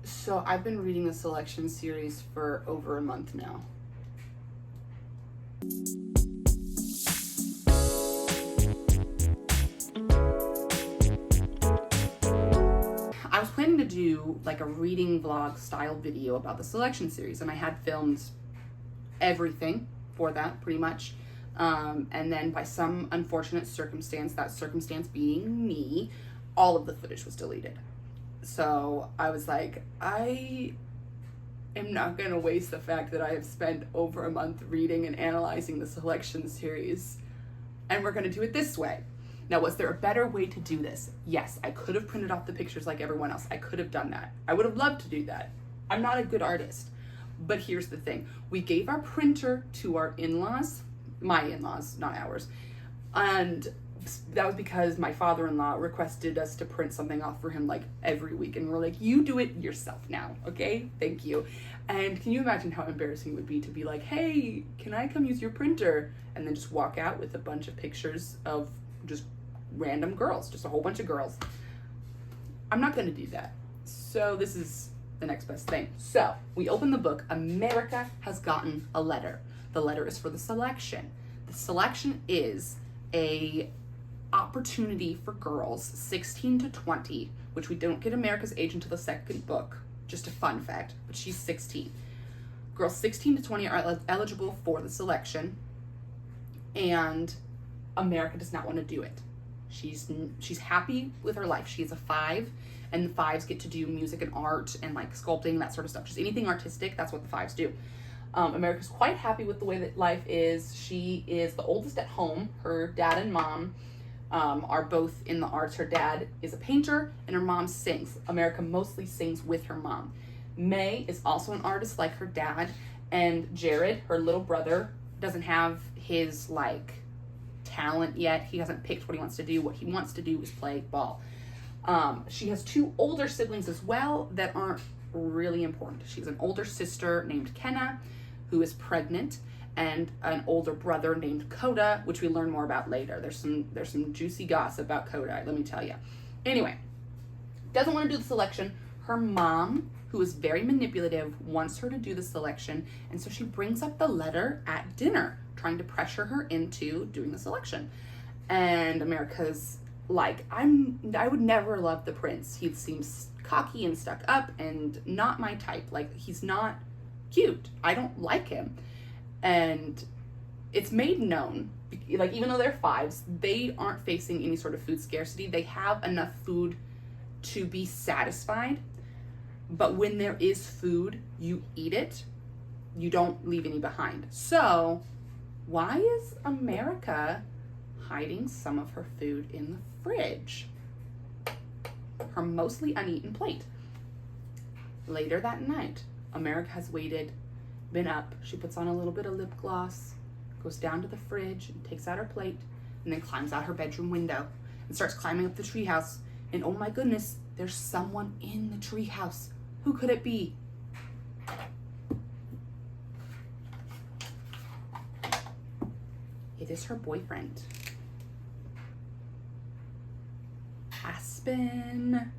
So I've been reading the selection series for over a month now. I was planning to do like a reading vlog style video about the selection series, and I had filmed everything for that pretty much. And then by some unfortunate circumstance, that circumstance being me, all of the footage was deleted. So I was like, I am not going to waste the fact that I have spent over a month reading and analyzing the selection series, and we're going to do it this way. Now, was there a better way to do this? Yes, I could have printed off the pictures like everyone else. I could have done that. I would have loved to do that. I'm not a good artist. But here's the thing. We gave our printer to our in-laws, my in-laws, not ours. And that was because my father-in-law requested us to print something off for him like every week. And we're like, you do it yourself now, okay? Thank you. And can you imagine how embarrassing it would be to be like, hey, can I come use your printer? And then just walk out with a bunch of pictures of just random girls, just a whole bunch of girls. I'm not gonna do that. So this is the next best thing. So we open the book. America has gotten a letter. The letter is for the selection. The selection is a opportunity for girls 16 to 20, which we don't get America's age until the second book. Just a fun fact, but she's 16. Girls 16 to 20 are eligible for the selection, and America does not want to do it. She's happy with her life. She is a 5, and the 5s get to do music and art and like sculpting, that sort of stuff. Just anything artistic, that's what the 5s do. America's quite happy with the way that life is. She is the oldest at home. Her dad and mom are both in the arts. Her dad is a painter and her mom sings. America mostly sings with her mom. May is also an artist like her dad, and Jared, her little brother, doesn't have his like talent yet. He hasn't picked what he wants to do. What he wants to do is play ball. She has 2 older siblings as well that aren't really important. She has an older sister named Kenna, who is pregnant, and an older brother named Coda, which we learn more about later. There's some juicy gossip about Coda, let me tell you. Anyway, doesn't want to do the selection. Her mom, who is very manipulative, wants her to do the selection, and so she brings up the letter at dinner, trying to pressure her into doing the selection. And America's like, I would never love the prince. He seems cocky and stuck up and not my type. Like, he's not cute. I don't like him. And it's made known, like, even though they're 5s, they aren't facing any sort of food scarcity. They have enough food to be satisfied. But when there is food, you eat it. You don't leave any behind. So why is America hiding some of her food in the fridge? Her mostly uneaten plate. Later that night, America has been up. She puts on a little bit of lip gloss, goes down to the fridge, and takes out her plate, and then climbs out her bedroom window and starts climbing up the treehouse. And oh my goodness, there's someone in the treehouse. Who could it be? It is her boyfriend, Aspen.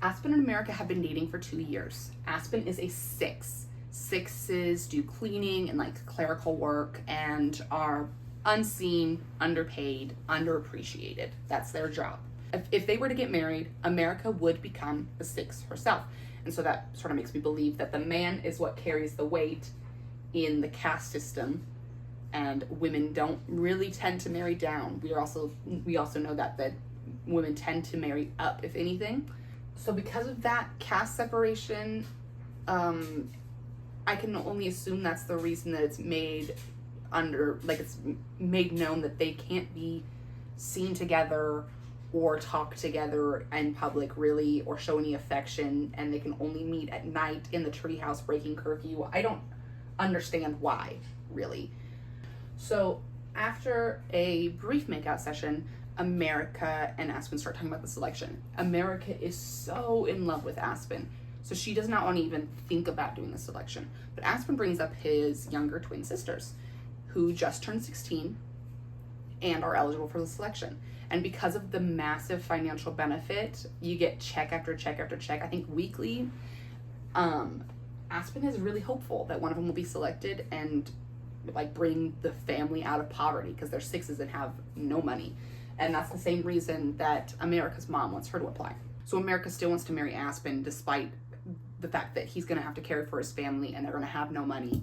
Aspen and America have been dating for 2 years. Aspen is a 6. 6s do cleaning and like clerical work and are unseen, underpaid, underappreciated. That's their job. If they were to get married, America would become a 6 herself. And so that sort of makes me believe that the man is what carries the weight in the caste system, and women don't really tend to marry down. We also know that women tend to marry up, if anything. So because of that caste separation, I can only assume that's the reason that it's made known that they can't be seen together or talk together in public really, or show any affection, and they can only meet at night in the treehouse breaking curfew. I don't understand why, really. So after a brief makeout session, America and Aspen start talking about the selection. America is so in love with Aspen, so she does not want to even think about doing the selection. But Aspen brings up his younger twin sisters, who just turned 16, and are eligible for the selection. And because of the massive financial benefit, you get check after check after check, I think weekly. Aspen is really hopeful that one of them will be selected and like bring the family out of poverty, because they're sixes and have no money. And that's the same reason that America's mom wants her to apply. So America still wants to marry Aspen despite the fact that he's going to have to care for his family and they're going to have no money.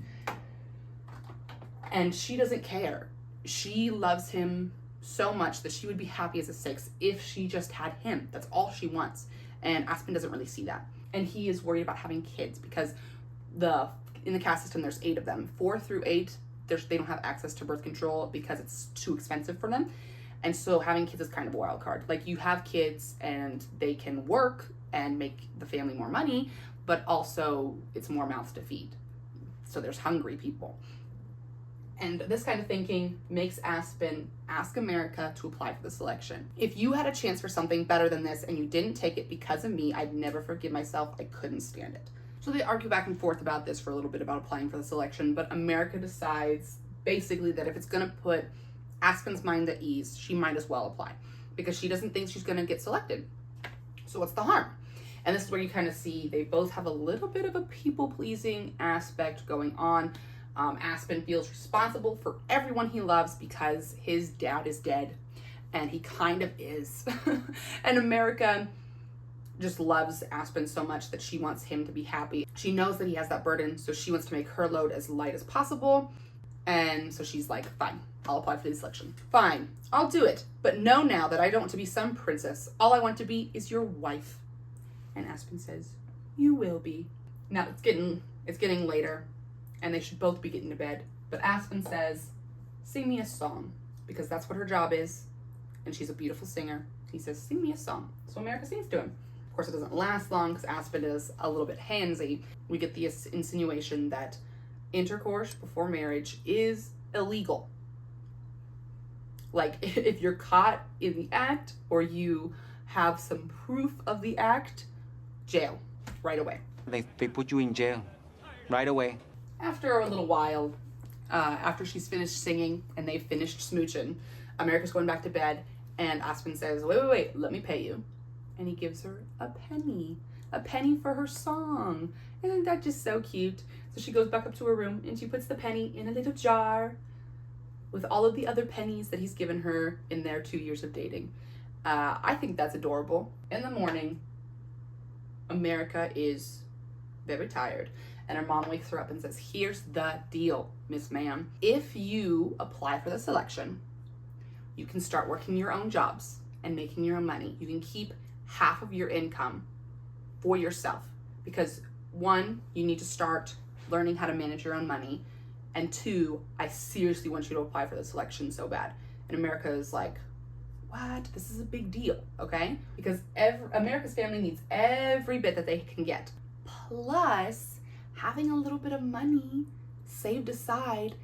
And she doesn't care. She loves him so much that she would be happy as a six if she just had him. That's all she wants. And Aspen doesn't really see that. And he is worried about having kids because in the caste system, there's 8 of them. 4 through 8, they don't have access to birth control because it's too expensive for them. And so having kids is kind of a wild card. Like, you have kids and they can work and make the family more money, but also it's more mouths to feed. So there's hungry people. And this kind of thinking makes Aspen ask America to apply for the selection. If you had a chance for something better than this and you didn't take it because of me, I'd never forgive myself. I couldn't stand it. So they argue back and forth about this for a little bit about applying for the selection, but America decides basically that if it's gonna put Aspen's mind at ease, she might as well apply because she doesn't think she's gonna get selected. So what's the harm? And this is where you kind of see they both have a little bit of a people-pleasing aspect going on. Aspen feels responsible for everyone he loves because his dad is dead, and he kind of is. And America just loves Aspen so much that she wants him to be happy. She knows that he has that burden, so she wants to make her load as light as possible. And so she's like, fine, I'll apply for the selection. Fine, I'll do it. But know now that I don't want to be some princess. All I want to be is your wife. And Aspen says, you will be. Now it's getting later, and they should both be getting to bed. But Aspen says, sing me a song, because that's what her job is. And she's a beautiful singer. He says, sing me a song. So America sings to him. Of course, it doesn't last long because Aspen is a little bit handsy. We get the insinuation that intercourse before marriage is illegal. Like, if you're caught in the act or you have some proof of the act, jail right away. They put you in jail right away. After a little while, after she's finished singing and they've finished smooching, America's going back to bed, and Aspen says, wait, let me pay you. And he gives her a penny for her song. Isn't that just so cute? So she goes back up to her room and she puts the penny in a little jar with all of the other pennies that he's given her in their 2 years of dating. I think that's adorable. In the morning, America is very tired, and her mom wakes her up and says, here's the deal, Miss Ma'am. If you apply for the selection, you can start working your own jobs and making your own money. You can keep half of your income for yourself, because 1, you need to start learning how to manage your own money, and 2, I seriously want you to apply for the selection so bad. And America is like, what? This is a big deal, okay? Because America's family needs every bit that they can get. Plus, having a little bit of money saved aside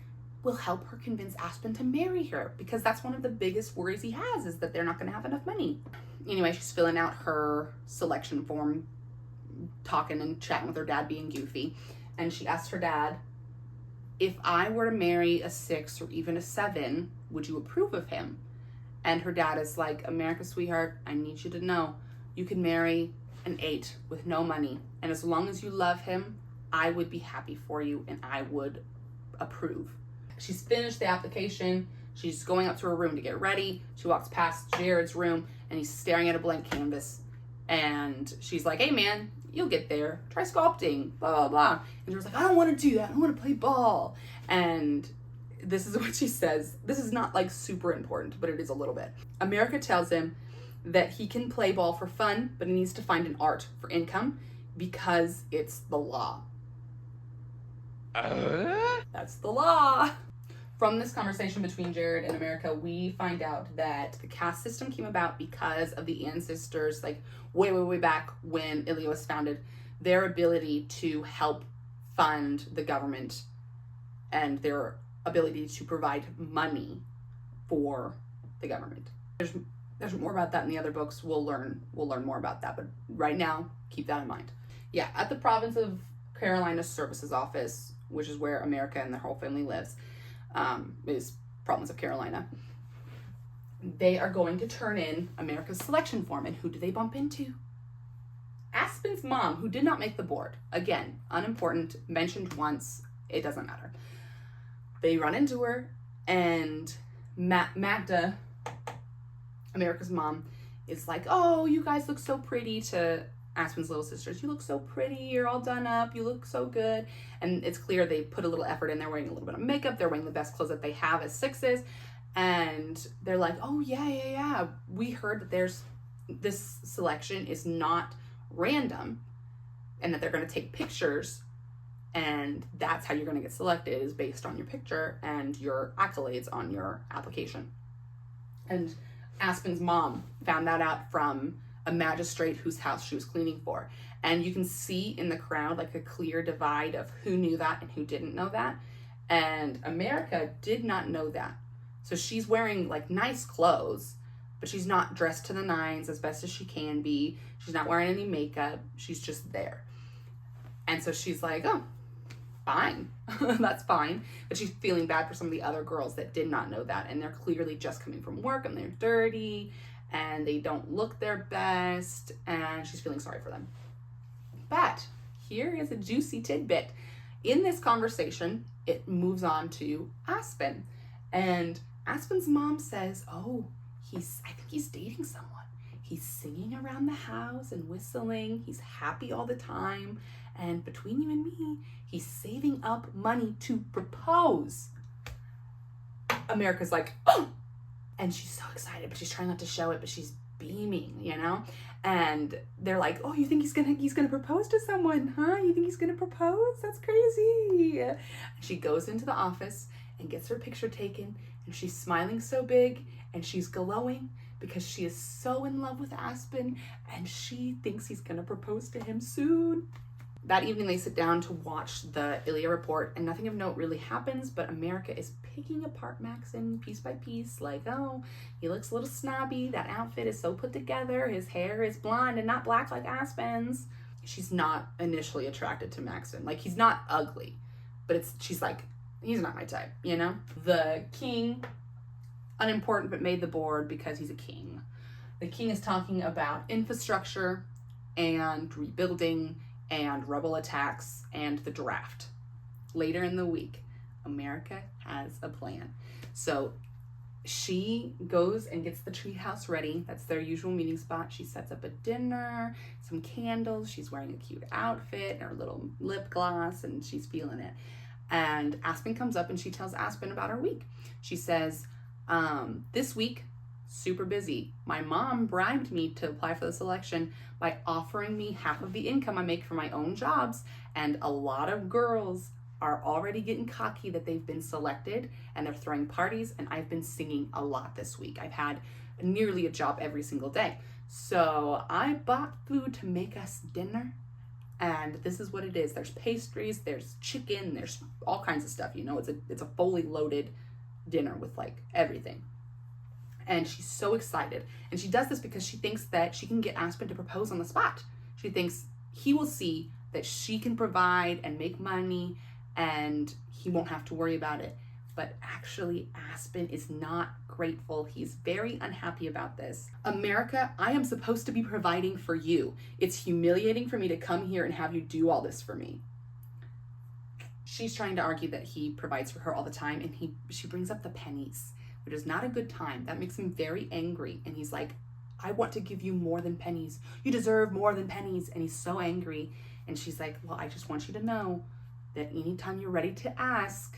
will help her convince Aspen to marry her, because that's one of the biggest worries he has, is that they're not going to have enough money. Anyway, she's filling out her selection form, talking and chatting with her dad, being goofy. And she asks her dad, if I were to marry a 6 or even a 7, would you approve of him? And her dad is like, America, sweetheart, I need you to know, you can marry an 8 with no money. And as long as you love him, I would be happy for you and I would approve. She's finished the application. She's going up to her room to get ready. She walks past Jared's room and he's staring at a blank canvas. And she's like, hey man, you'll get there. Try sculpting, blah, blah, blah. And Jared's like, I don't want to do that. I want to play ball. And this is what she says. This is not like super important, but it is a little bit. America tells him that he can play ball for fun, but he needs to find an art for income because it's the law. That's the law. From this conversation between Jared and America, we find out that the caste system came about because of the ancestors, like way back when Ilya was founded, their ability to help fund the government and their ability to provide money for the government. There's more about that in the other books. We'll learn more about that, but right now, keep that in mind. Yeah, at the Province of Carolina Services Office, which is where America and their whole family lives, is Province of Carolina. they are going to turn in America's selection form. And who do they bump into? Aspen's mom, who did not make the board. Again, unimportant, mentioned once, it doesn't matter. They run into her, and Magda, America's mom, is like, oh, you guys look so pretty, to Aspen's little sisters. You look so pretty, you're all done up, you look so good. And it's clear they put a little effort in. They're wearing a little bit of makeup, they're wearing the best clothes that they have as sixes, and they're like, oh yeah, we heard that there's this selection is not random, and that they're going to take pictures, and that's how you're going to get selected, is based on your picture and your accolades on your application. And Aspen's mom found that out from a magistrate whose house she was cleaning for. And you can see in the crowd like a clear divide of who knew that and who didn't know that. And America did not know that. So she's wearing like nice clothes, but she's not dressed to the nines as best as she can be. She's not wearing any makeup. She's just there. And so she's like, oh, fine. That's fine. But she's feeling bad for some of the other girls that did not know that. And they're clearly just coming from work, and they're dirty, and they don't look their best. And she's feeling sorry for them. But here is a juicy tidbit. In this conversation, it moves on to Aspen. And Aspen's mom says, oh, I think he's dating someone. He's singing around the house and whistling. He's happy all the time. And between you and me, he's saving up money to propose. America's like, oh! And she's so excited, but she's trying not to show it, but she's beaming, you know? And they're like, oh, you think he's gonna propose to someone, huh? You think he's gonna propose? That's crazy. And she goes into the office and gets her picture taken, and she's smiling so big, and she's glowing because she is so in love with Aspen, and she thinks he's gonna propose to him soon. That evening they sit down to watch the Ilya report, and nothing of note really happens, but America is picking apart Maxon piece by piece, like, oh, he looks a little snobby, that outfit is so put together, his hair is blonde and not black like Aspen's. She's not initially attracted to Maxon. Like, he's not ugly, but she's like, he's not my type, you know? The king, unimportant, but made the board because he's a king. The king is talking about infrastructure and rebuilding and rebel attacks and the draft. Later in the week, America has a plan. So she goes and gets the treehouse ready. That's their usual meeting spot. She sets up a dinner, some candles. She's wearing a cute outfit and her little lip gloss, and she's feeling it. And Aspen comes up and she tells Aspen about her week. She says, this week, super busy. My mom bribed me to apply for the selection by offering me half of the income I make from my own jobs, and a lot of girls are already getting cocky that they've been selected, and they're throwing parties, and I've been singing a lot this week. I've had nearly a job every single day. So I bought food to make us dinner, and this is what it is. There's pastries, there's chicken, there's all kinds of stuff, you know. It's a fully loaded dinner with like everything. And she's so excited. And she does this because she thinks that she can get Aspen to propose on the spot. She thinks he will see that she can provide and make money, and he won't have to worry about it. But actually, Aspen is not grateful. He's very unhappy about this. America, I am supposed to be providing for you. It's humiliating for me to come here and have you do all this for me. She's trying to argue that he provides for her all the time, and she brings up the pennies, which is not a good time. That makes him very angry. And he's like, I want to give you more than pennies. You deserve more than pennies. And he's so angry. And she's like, well, I just want you to know that anytime you're ready to ask,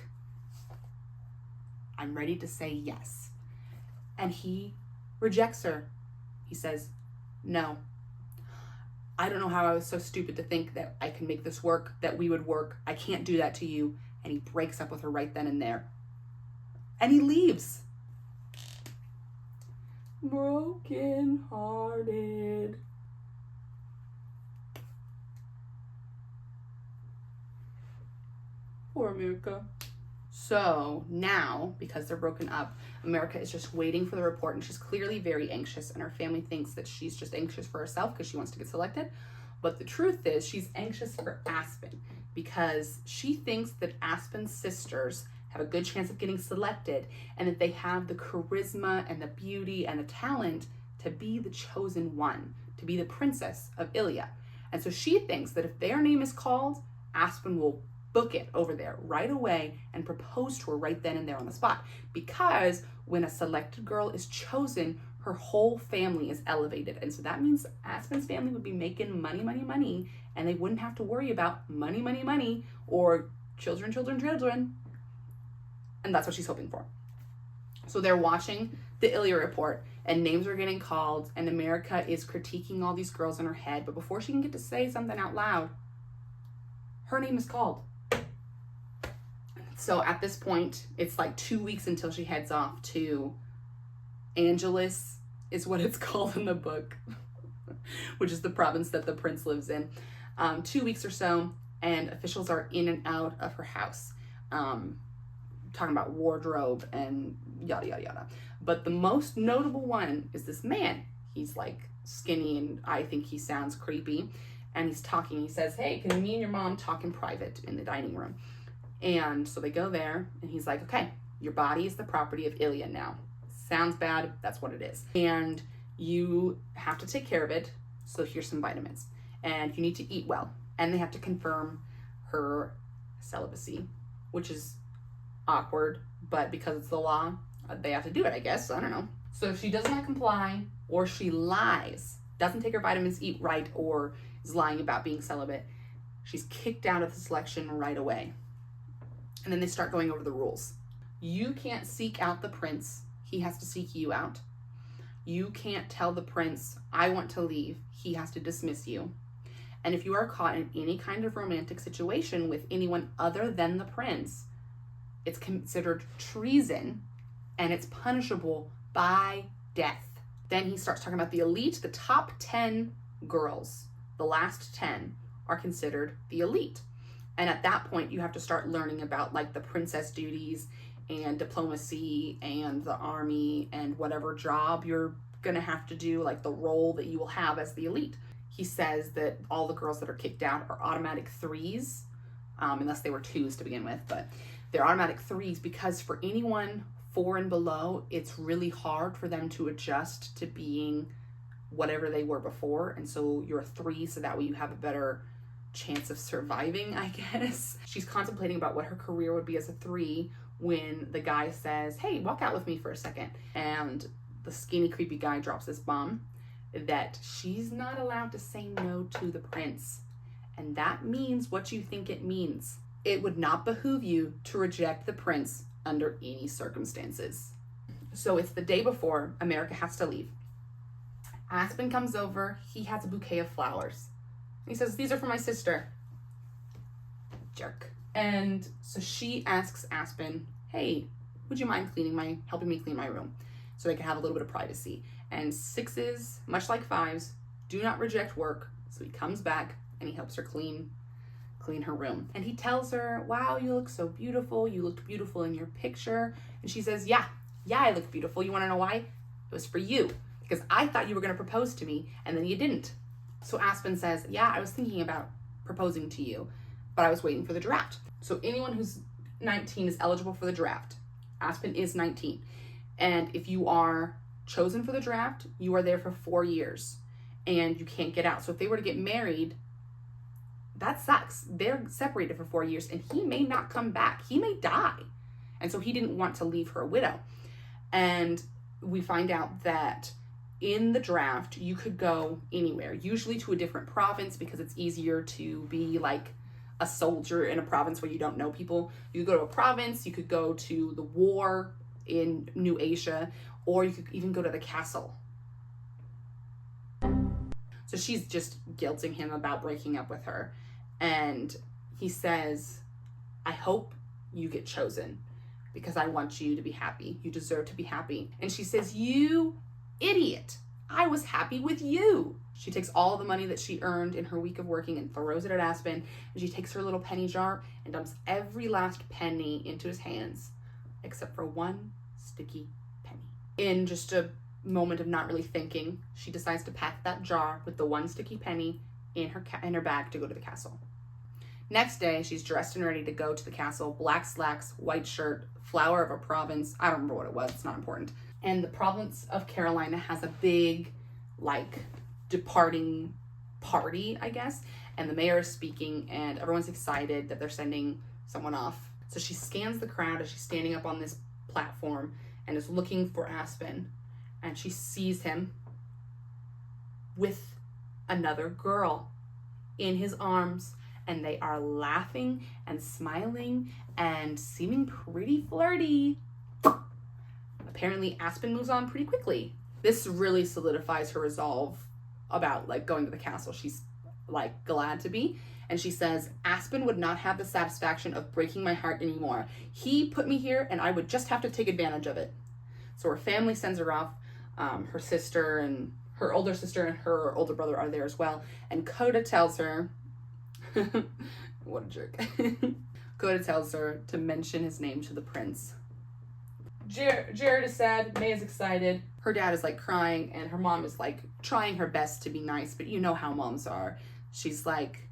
I'm ready to say yes. And he rejects her. He says, no. I don't know how I was so stupid to think that I can make this work, that we would work. I can't do that to you. And he breaks up with her right then and there. And he leaves. Broken hearted. Poor America. So now, because they're broken up, America is just waiting for the report, and she's clearly very anxious, and her family thinks that she's just anxious for herself because she wants to get selected. But the truth is she's anxious for Aspen because she thinks that Aspen's sisters have a good chance of getting selected, and that they have the charisma and the beauty and the talent to be the chosen one, to be the princess of Ilya. And so she thinks that if their name is called, Aspen will book it over there right away and propose to her right then and there on the spot. Because when a selected girl is chosen, her whole family is elevated. And so that means Aspen's family would be making money, money, money, and they wouldn't have to worry about money, money, money, or children, children, children. And that's what she's hoping for. So they're watching the Ilya report, and names are getting called, and America is critiquing all these girls in her head. But before she can get to say something out loud, her name is called. So at this point, it's like 2 weeks until she heads off to Angeles, is what it's called in the book, which is the province that the prince lives in. 2 weeks or so, and officials are in and out of her house, talking about wardrobe and yada, yada, yada. But the most notable one is this man. He's like skinny, and I think he sounds creepy. And he's talking. He says, hey, can me and your mom talk in private in the dining room? And so they go there, and he's like, okay, your body is the property of Ilya now. Sounds bad, that's what it is. And you have to take care of it, so here's some vitamins. And you need to eat well. And they have to confirm her celibacy, which is awkward, but because it's the law, they have to do it, I guess. I don't know. So if she does not comply, or she lies, doesn't take her vitamins, eat right, or is lying about being celibate, she's kicked out of the selection right away. And then they start going over the rules. You can't seek out the prince. He has to seek you out. You can't tell the prince, I want to leave. He has to dismiss you. And if you are caught in any kind of romantic situation with anyone other than the prince, it's considered treason, and it's punishable by death. Then he starts talking about the elite. The top 10 girls, the last 10, are considered the elite. And at that point, you have to start learning about like the princess duties and diplomacy and the army and whatever job you're gonna have to do, like the role that you will have as the elite. He says that all the girls that are kicked out are automatic 3s, unless they were 2s to begin with, but they're automatic 3s because for anyone 4 and below, it's really hard for them to adjust to being whatever they were before. And so you're a 3, so that way you have a better chance of surviving, I guess. She's contemplating about what her career would be as a 3 when the guy says, hey, walk out with me for a second. And the skinny, creepy guy drops this bomb that she's not allowed to say no to the prince. And that means what you think it means. It would not behoove you to reject the prince under any circumstances. So it's the day before America has to leave. Aspen comes over. He has a bouquet of flowers. He says, these are for my sister. Jerk. And so she asks Aspen, hey, would you mind helping me clean my room so they can have a little bit of privacy? And 6s, much like 5s, do not reject work. So he comes back and he helps her clean her room. And he tells her, wow, you look so beautiful. You looked beautiful in your picture. And she says, yeah, I look beautiful. You want to know why? It was for you, because I thought you were going to propose to me and then you didn't. So Aspen says, yeah, I was thinking about proposing to you, but I was waiting for the draft. So anyone who's 19 is eligible for the draft. Aspen is 19. And if you are chosen for the draft, you are there for 4 years and you can't get out. So if they were to get married, that sucks. They're separated for 4 years and he may not come back. He may die. And so he didn't want to leave her a widow. And we find out that in the draft, you could go anywhere, usually to a different province because it's easier to be like a soldier in a province where you don't know people. You could go to a province, you could go to the war in New Asia, or you could even go to the castle. So she's just guilting him about breaking up with her. And he says, I hope you get chosen because I want you to be happy. You deserve to be happy. And she says, you idiot. I was happy with you. She takes all the money that she earned in her week of working and throws it at Aspen. And she takes her little penny jar and dumps every last penny into his hands, except for one sticky penny. In just a moment of not really thinking, she decides to pack that jar with the one sticky penny in her bag to go to the castle. Next day, she's dressed and ready to go to the castle. Black slacks, white shirt, flower of a province. I don't remember what it was. It's not important. And the province of Carolina has a big, like, departing party, I guess. And the mayor is speaking, and everyone's excited that they're sending someone off. So she scans the crowd as she's standing up on this platform and is looking for Aspen. And she sees him with another girl in his arms. And they are laughing and smiling and seeming pretty flirty. Apparently, Aspen moves on pretty quickly. This really solidifies her resolve about, like, going to the castle. She's, like, glad to be. And she says, Aspen would not have the satisfaction of breaking my heart anymore. He put me here, and I would just have to take advantage of it. So her family sends her off. Her sister and her older sister and her older brother are there as well. And Coda tells her, what a jerk. Coda tells her to mention his name to the prince. Jared is sad. May is excited. Her dad is, like, crying, and her mom is, like, trying her best to be nice, but you know how moms are. She's like,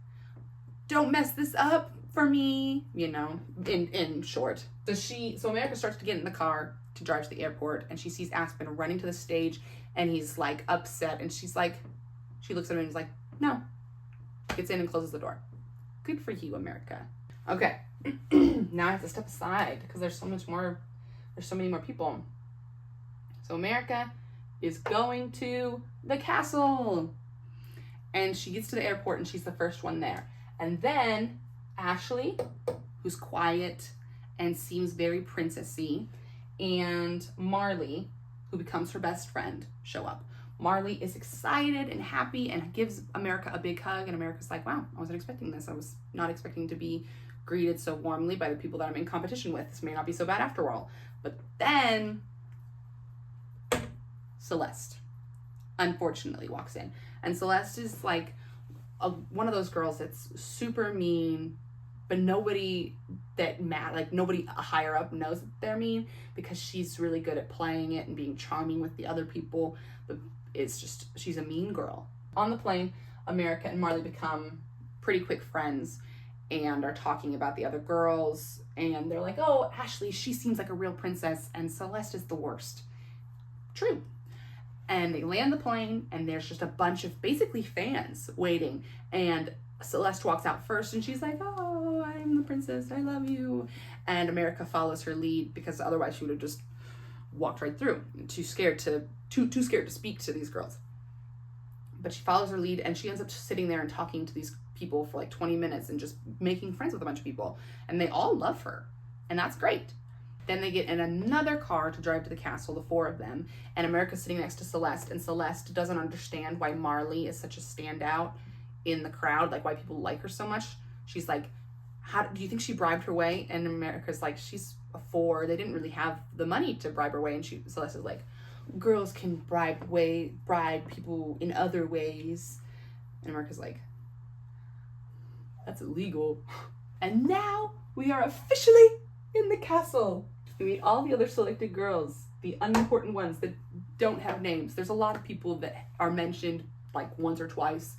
don't mess this up for me, you know, in short. So America starts to get in the car to drive to the airport, and she sees Aspen running to the stage, and he's, like, upset, and she's like, she looks at him and is like, no. Gets in and closes the door. Good for you, America. Okay, now I have to step aside because there's so many more people. So America is going to the castle. And she gets to the airport and she's the first one there. And then Ashley, who's quiet and seems very princessy, and Marley, who becomes her best friend, show up. Marley is excited and happy and gives America a big hug, and America's like, wow, I wasn't expecting this. I was not expecting to be greeted so warmly by the people that I'm in competition with. This may not be so bad after all. But then Celeste, unfortunately, walks in. And Celeste is like one of those girls that's super mean, but nobody higher up knows that they're mean because she's really good at playing it and being charming with the other people. But it's just, she's a mean girl. On the plane, America and Marley become pretty quick friends and are talking about the other girls. And they're like, oh, Ashley, she seems like a real princess, and Celeste is the worst. True. And they land the plane, and there's just a bunch of basically fans waiting. And Celeste walks out first, and she's like, oh, I'm the princess, I love you. And America follows her lead because otherwise she would have just walked right through. Too scared to speak to these girls. But she follows her lead, and she ends up just sitting there and talking to these people for like 20 minutes and just making friends with a bunch of people. And they all love her. And that's great. Then they get in another car to drive to the castle, the four of them. And America's sitting next to Celeste. And Celeste doesn't understand why Marley is such a standout in the crowd, like why people like her so much. She's like, how do you think she bribed her way? And America's like, she's a four. They didn't really have the money to bribe her way. And Celeste is like, girls can bribe people in other ways. And America's like, that's illegal. And now we are officially in the castle. We meet all the other selected girls, the unimportant ones that don't have names. There's a lot of people that are mentioned like once or twice.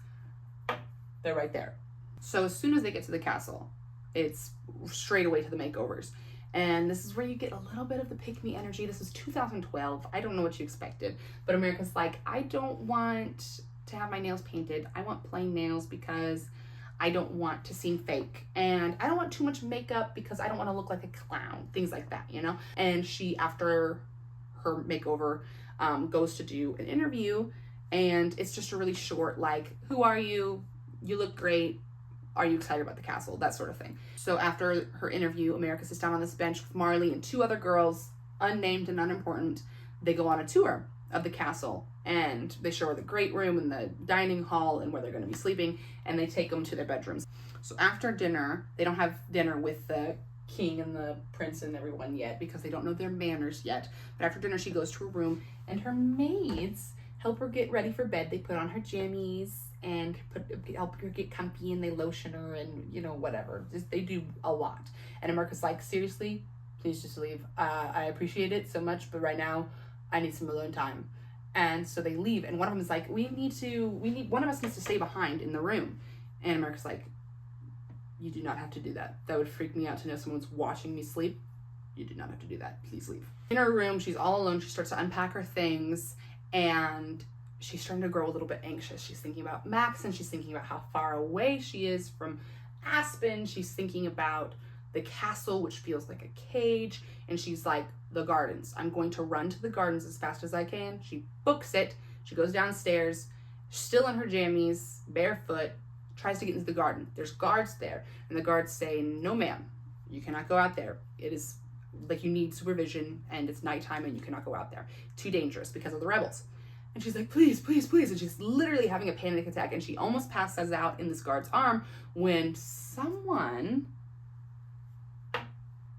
They're right there. So as soon as they get to the castle, it's straight away to the makeovers. And this is where you get a little bit of the pick-me energy. This is 2012. I don't know what you expected. But America's like, I don't want to have my nails painted. I want plain nails because I don't want to seem fake. And I don't want too much makeup because I don't want to look like a clown. Things like that, you know? And she, after her makeover, goes to do an interview. And it's just a really short, like, who are you? You look great. Are you excited about the castle? That sort of thing. So after her interview, America sits down on this bench with Marley and two other girls, unnamed and unimportant. They go on a tour of the castle, and they show her the great room and the dining hall and where they're going to be sleeping, and they take them to their bedrooms. So after dinner, they don't have dinner with the king and the prince and everyone yet because they don't know their manners yet. But after dinner, she goes to her room, and her maids help her get ready for bed. They put on her jammies and help her get comfy, and they lotion her and, you know, whatever. They do a lot. And America's like, seriously, please just leave. I appreciate it so much, but right now I need some alone time. And so they leave, and one of them is like, one of us needs to stay behind in the room. And America's like, You do not have to do that. That would freak me out to know someone's watching me sleep. You do not have to do that. Please leave. In her room, she's all alone. She starts to unpack her things, and she's starting to grow a little bit anxious. She's thinking about Max, and she's thinking about how far away she is from Aspen. She's thinking about the castle, which feels like a cage, and she's like, the gardens. I'm going to run to the gardens as fast as I can. She books it. She goes downstairs, still in her jammies, barefoot, tries to get into the garden. There's guards there, and the guards say, no ma'am, you cannot go out there. It is like you need supervision, and it's nighttime, and you cannot go out there. Too dangerous because of the rebels. And she's like, please, please, please. And she's literally having a panic attack, and she almost passes out in this guard's arm when someone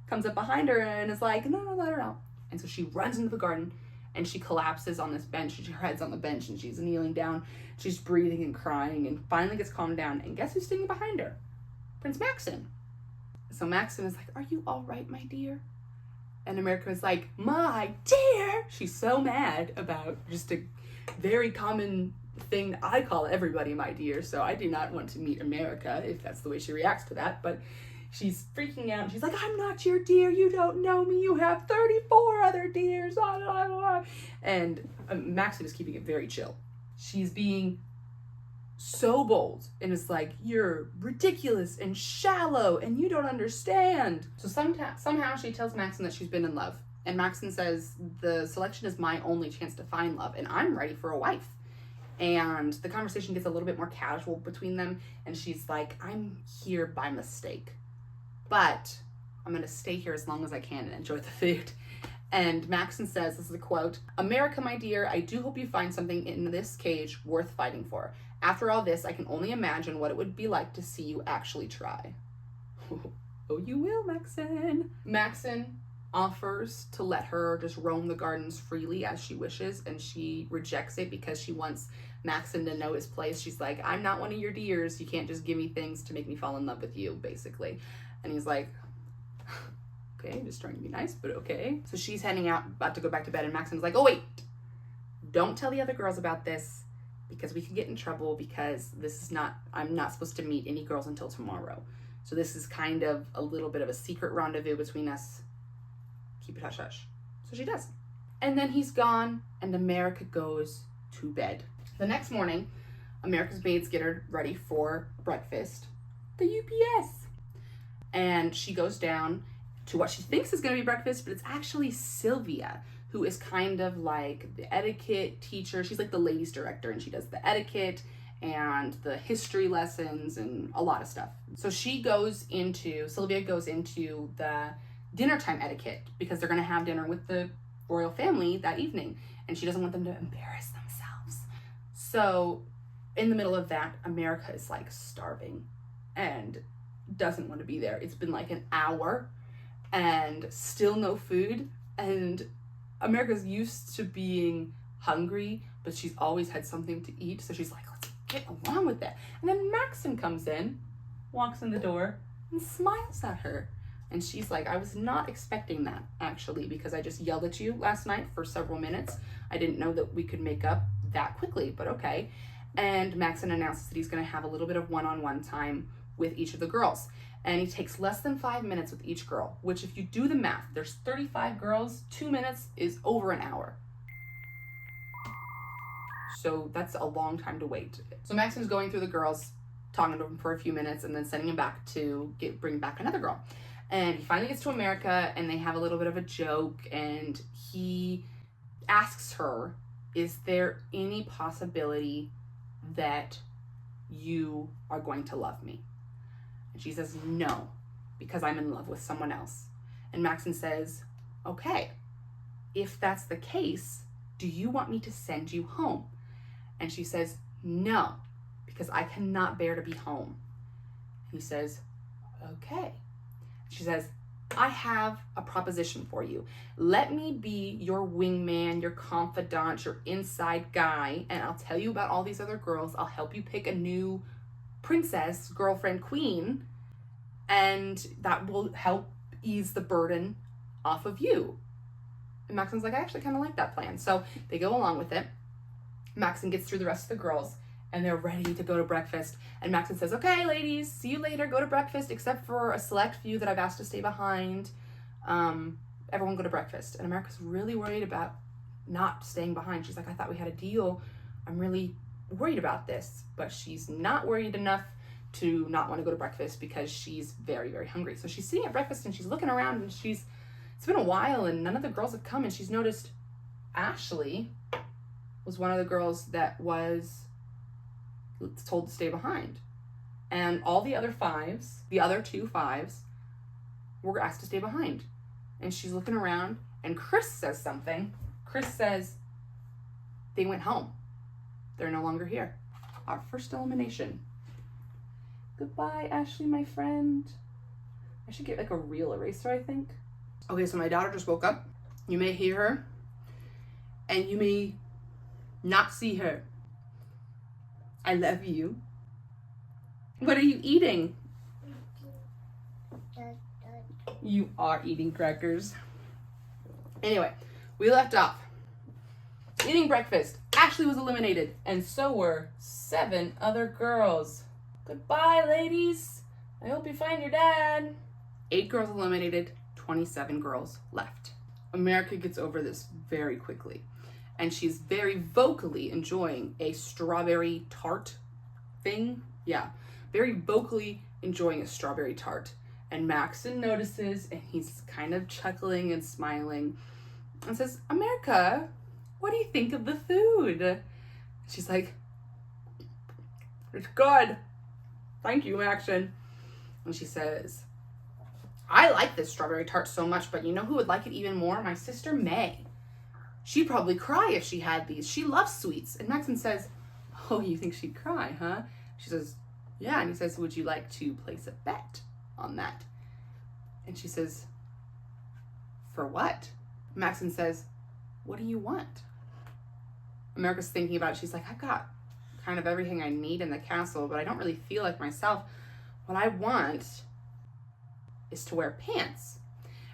comes up behind her and is like, no, let her out. And so she runs into the garden, and she collapses on this bench. Her head's on the bench, and she's kneeling down. She's breathing and crying, and finally gets calmed down. And guess who's standing behind her? Prince Maxon. So Maxon is like, are you all right, my dear? And America is like, my dear. She's so mad about just a very common thing. I call everybody my dear, so I do not want to meet America if that's the way she reacts to that. But she's freaking out. She's like, I'm not your dear. You don't know me. You have 34 other dears. And Maxon is keeping it very chill. She's being so bold and is like, you're ridiculous and shallow and you don't understand. So somehow she tells Maxon that she's been in love. And Maxon says, the selection is my only chance to find love, and I'm ready for a wife. And the conversation gets a little bit more casual between them. And she's like, I'm here by mistake, but I'm going to stay here as long as I can and enjoy the food. And Maxon says, this is a quote, America, my dear, I do hope you find something in this cage worth fighting for. After all this, I can only imagine what it would be like to see you actually try. Oh, you will, Maxon. Maxon offers to let her just roam the gardens freely as she wishes, and she rejects it because she wants Maxon to know his place. She's like, I'm not one of your dears. You can't just give me things to make me fall in love with you, basically. And he's like, okay, just trying to be nice, but okay. So she's heading out, about to go back to bed, and Maxon's like, oh wait, don't tell the other girls about this because we could get in trouble, because this is not, I'm not supposed to meet any girls until tomorrow. So this is kind of a little bit of a secret rendezvous between us. Keep it hush hush. So she does. And then he's gone, and America goes to bed. The next morning, America's maids get her ready for breakfast. The UPS. And she goes down to what she thinks is going to be breakfast, but it's actually Sylvia, who is kind of like the etiquette teacher. She's like the ladies director, and she does the etiquette and the history lessons and a lot of stuff. So Sylvia goes into the dinner time etiquette because they're going to have dinner with the royal family that evening, and she doesn't want them to embarrass themselves. So in the middle of that, America is like starving and doesn't want to be there. It's been like an hour and still no food, and America's used to being hungry, but she's always had something to eat, so she's like, let's get along with that. And then Maxon comes in, walks in the door, and smiles at her. And she's like, I was not expecting that, actually, because I just yelled at you last night for several minutes. I didn't know that we could make up that quickly, but okay. And Maxon announces that he's going to have a little bit of one-on-one time with each of the girls. And he takes less than 5 minutes with each girl, which if you do the math, there's 35 girls, 2 minutes is over an hour. So that's a long time to wait. So Maxon's going through the girls, talking to them for a few minutes, and then sending him back to bring back another girl. And he finally gets to America, and they have a little bit of a joke, and he asks her, is there any possibility that you are going to love me? And she says, no, because I'm in love with someone else. And Maxon says, okay, if that's the case, do you want me to send you home? And she says, no, because I cannot bear to be home. He says, okay. She says, I have a proposition for you. Let me be your wingman, your confidant, your inside guy, and I'll tell you about all these other girls. I'll help you pick a new princess, girlfriend, queen, and that will help ease the burden off of you. And Maxon's like, I actually kind of like that plan. So they go along with it. Maxon gets through the rest of the girls, and they're ready to go to breakfast. And Maxon says, okay, ladies, see you later. Go to breakfast, except for a select few that I've asked to stay behind. Everyone go to breakfast. And America's really worried about not staying behind. She's like, I thought we had a deal. I'm really worried about this. But she's not worried enough to not want to go to breakfast because she's very, very hungry. So she's sitting at breakfast and she's looking around, and it's been a while and none of the girls have come, and she's noticed Ashley was one of the girls that was told to stay behind. And all the other two fives were asked to stay behind. And she's looking around, and Chris says something. Chris says, they went home. They're no longer here. Our first elimination. Goodbye, Ashley, my friend. I should get like a real eraser, I think. Okay, so my daughter just woke up. You may hear her, and you may not see her. I love you. What are you eating? You are eating crackers. Anyway, we left off eating breakfast. Ashley was eliminated, and so were 7 other girls. Goodbye, ladies. I hope you find your dad. 8 girls eliminated, 27 girls left. America gets over this very quickly, and she's very vocally enjoying a strawberry tart thing. Yeah, very vocally enjoying a strawberry tart. And Maxon notices, and he's kind of chuckling and smiling and says, America, what do you think of the food? She's like, it's good. Thank you, Maxon. And she says, I like this strawberry tart so much, but you know who would like it even more? My sister May. She'd probably cry if she had these. She loves sweets. And Maxon says, oh, you think she'd cry, huh? She says, yeah. And he says, would you like to place a bet on that? And she says, for what? Maxon says, what do you want? America's thinking about it. She's like, I've got kind of everything I need in the castle, but I don't really feel like myself. What I want is to wear pants.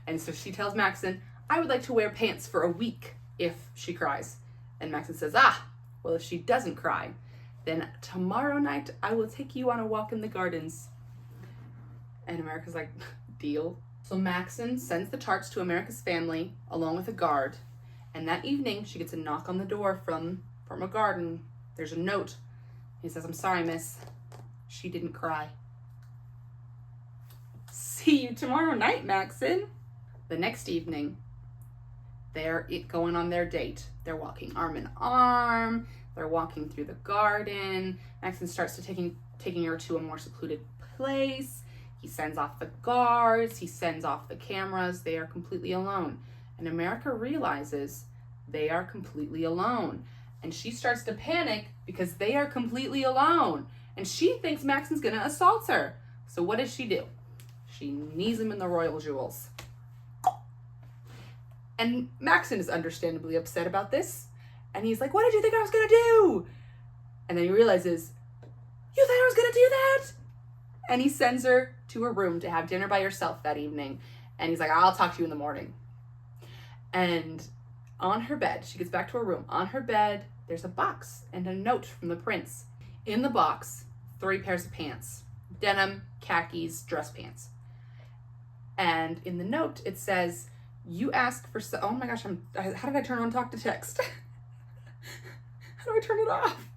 And so she tells Maxon, I would like to wear pants for a week if she cries. And Maxon says, well, if she doesn't cry, then tomorrow night I will take you on a walk in the gardens. And America's like, deal. So Maxon sends the tarts to America's family along with a guard. And that evening she gets a knock on the door from a garden. There's a note. He says, I'm sorry, miss. She didn't cry. See you tomorrow night, Maxon. The next evening, they're going on their date. They're walking arm in arm. They're walking through the garden. Maxon starts to taking her to a more secluded place. He sends off the guards. He sends off the cameras. They are completely alone. And America realizes they are completely alone. And she starts to panic because they are completely alone. And she thinks Maxon's going to assault her. So what does she do? She knees him in the royal jewels. And Maxon is understandably upset about this. And he's like, what did you think I was going to do? And then he realizes, you thought I was going to do that? And he sends her to her room to have dinner by herself that evening. And he's like, I'll talk to you in the morning. And on her bed, she gets back to her room. On her bed, there's a box and a note from the prince. In the box, 3 pairs of pants. Denim, khakis, dress pants. And in the note, it says, you asked for oh my gosh, how did I turn on talk to text? How do I turn it off?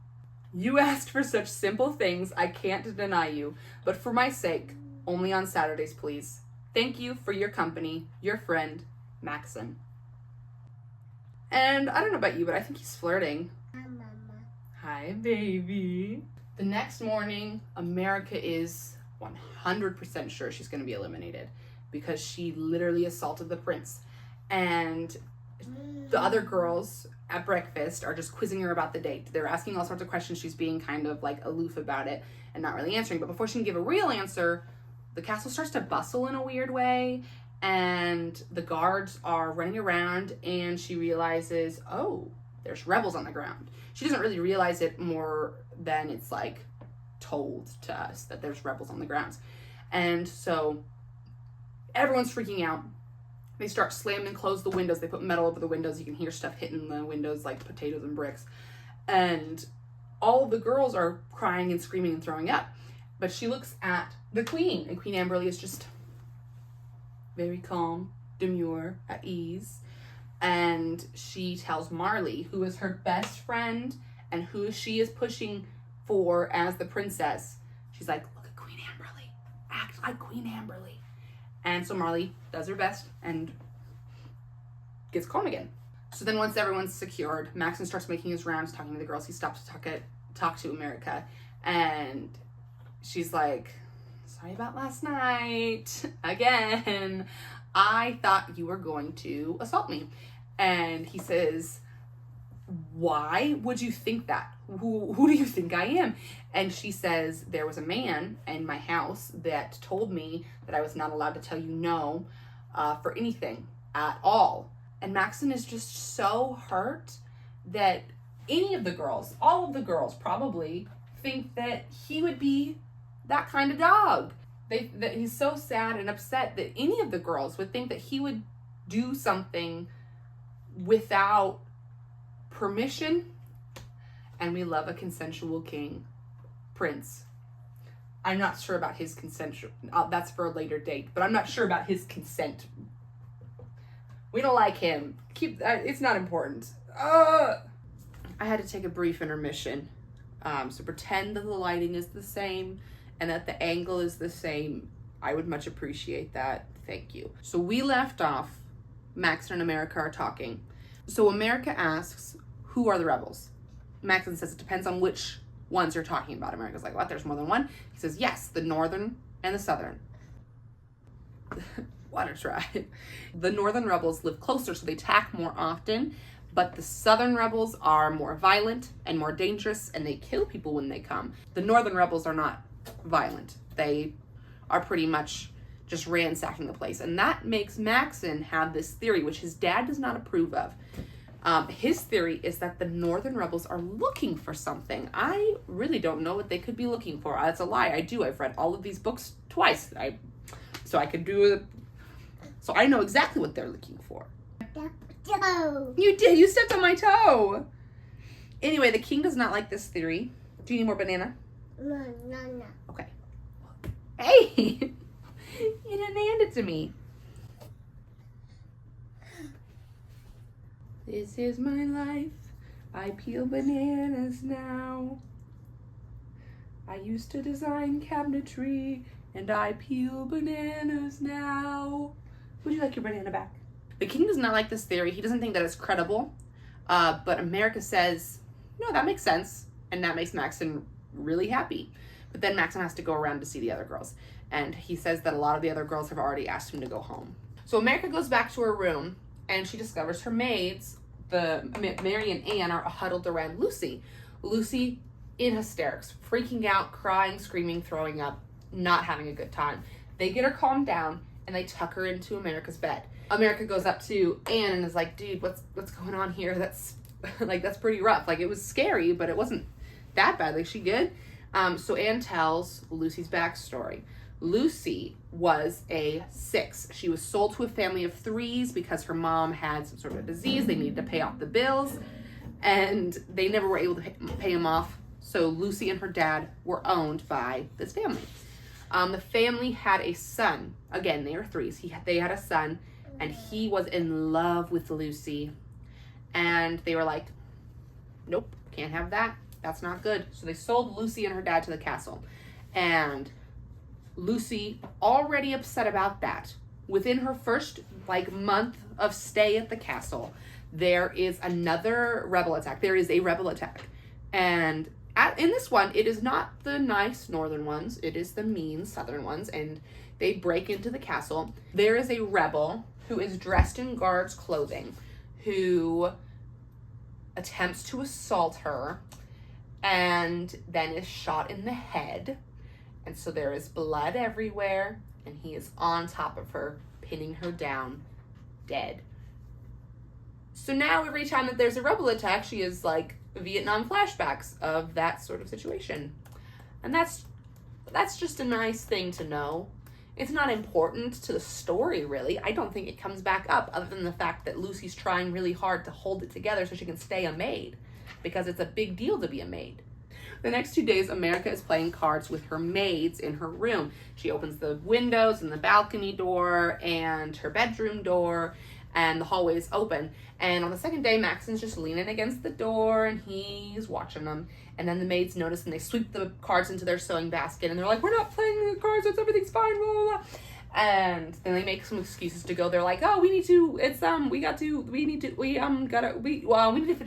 You asked for such simple things, I can't deny you. But for my sake, only on Saturdays, please. Thank you for your company, your friend, Maxon. And I don't know about you, but I think he's flirting. Hi, Mama. Hi, baby. The next morning, America is 100% sure she's going to be eliminated because she literally assaulted the prince. And the other girls at breakfast are just quizzing her about the date. They're asking all sorts of questions. She's being kind of like aloof about it and not really answering. But before she can give a real answer, the castle starts to bustle in a weird way. And the guards are running around, and she realizes, oh, there's rebels on the ground. She doesn't really realize it more than it's like told to us that there's rebels on the grounds. And so everyone's freaking out. They start slamming and close the windows. They put metal over the windows. You can hear stuff hitting the windows like potatoes and bricks. And all the girls are crying and screaming and throwing up. But she looks at the queen, and Queen Amberly is just very calm, demure, at ease. And she tells Marley, who is her best friend and who she is pushing for as the princess. She's like, look at Queen Amberly. Act like Queen Amberly. And so Marley does her best and gets calm again. So then once everyone's secured, Maxon starts making his rounds, talking to the girls. He stops to talk to America. And she's like, sorry about last night. Again. I thought you were going to assault me. And he says, why would you think that? Who do you think I am? And she says, there was a man in my house that told me that I was not allowed to tell you no for anything at all. And Maxon is just so hurt that any of the girls, all of the girls probably think that he would be that kind of dog. That he's so sad and upset that any of the girls would think that he would do something without permission. And we love a consensual king, Prince. I'm not sure about his consensual. That's for a later date, but I'm not sure about his consent. We don't like him. It's not important. I had to take a brief intermission. So pretend that the lighting is the same and that the angle is the same. I would much appreciate that. Thank you. So we left off, Maxon and America are talking. So America asks, who are the rebels? Maxon says it depends on which ones you're talking about. America's like, what? There's more than one? He says, yes, the northern and the southern. What a try. The northern rebels live closer, so they attack more often, but the southern rebels are more violent and more dangerous, and they kill people when they come. The northern rebels are not violent. They are pretty much just ransacking the place. And that makes Maxon have this theory, which his dad does not approve of. His theory is that the northern rebels are looking for something. I really don't know what they could be looking for. That's a lie. I do. I've read all of these books twice. So I know exactly what they're looking for. You did. You stepped on my toe. Anyway, the king does not like this theory. Do you need more banana? No. Okay. Hey! You didn't hand it to me. This is my life. I peel bananas now. I used to design cabinetry, and I peel bananas now. Would you like your banana back? The king does not like this theory. He doesn't think that it's credible. But America says, no, that makes sense. And that makes Maxon really happy. But then Maxon has to go around to see the other girls. And he says that a lot of the other girls have already asked him to go home. So America goes back to her room, and she discovers her maids, Mary and Anne, are huddled around Lucy. Lucy in hysterics, freaking out, crying, screaming, throwing up, not having a good time. They get her calmed down, and they tuck her into America's bed. America goes up to Anne and is like, dude, what's going on here? That's pretty rough. Like, it was scary, but it wasn't that bad. Like, she good? So Anne tells Lucy's backstory. Lucy was a 6. She was sold to a family of 3s because her mom had some sort of a disease. They needed to pay off the bills, and they never were able to pay them off. So Lucy and her dad were owned by this family. The family had a son. Again, they were 3s. They had a son, and he was in love with Lucy. And they were like, nope, can't have that. That's not good. So they sold Lucy and her dad to the castle. And Lucy, already upset about that, within her first month of stay at the castle, there is another rebel attack. There is a rebel attack. And in this one, it is not the nice northern ones. It is the mean southern ones. And they break into the castle. There is a rebel who is dressed in guard's clothing who attempts to assault her and then is shot in the head. And so there is blood everywhere, and he is on top of her, pinning her down, dead. So now every time that there's a rebel attack, she is like Vietnam flashbacks of that sort of situation. And that's just a nice thing to know. It's not important to the story, really. I don't think it comes back up, other than the fact that Lucy's trying really hard to hold it together so she can stay a maid, because it's a big deal to be a maid. The next 2 days, America is playing cards with her maids in her room. She opens the windows and the balcony door and her bedroom door, and the hallway is open. And on the second day, Maxon's just leaning against the door and he's watching them. And then the maids notice and they sweep the cards into their sewing basket and they're like, we're not playing the cards, everything's fine, blah, blah, blah. And then they make some excuses to go. They're like, oh, we need to finish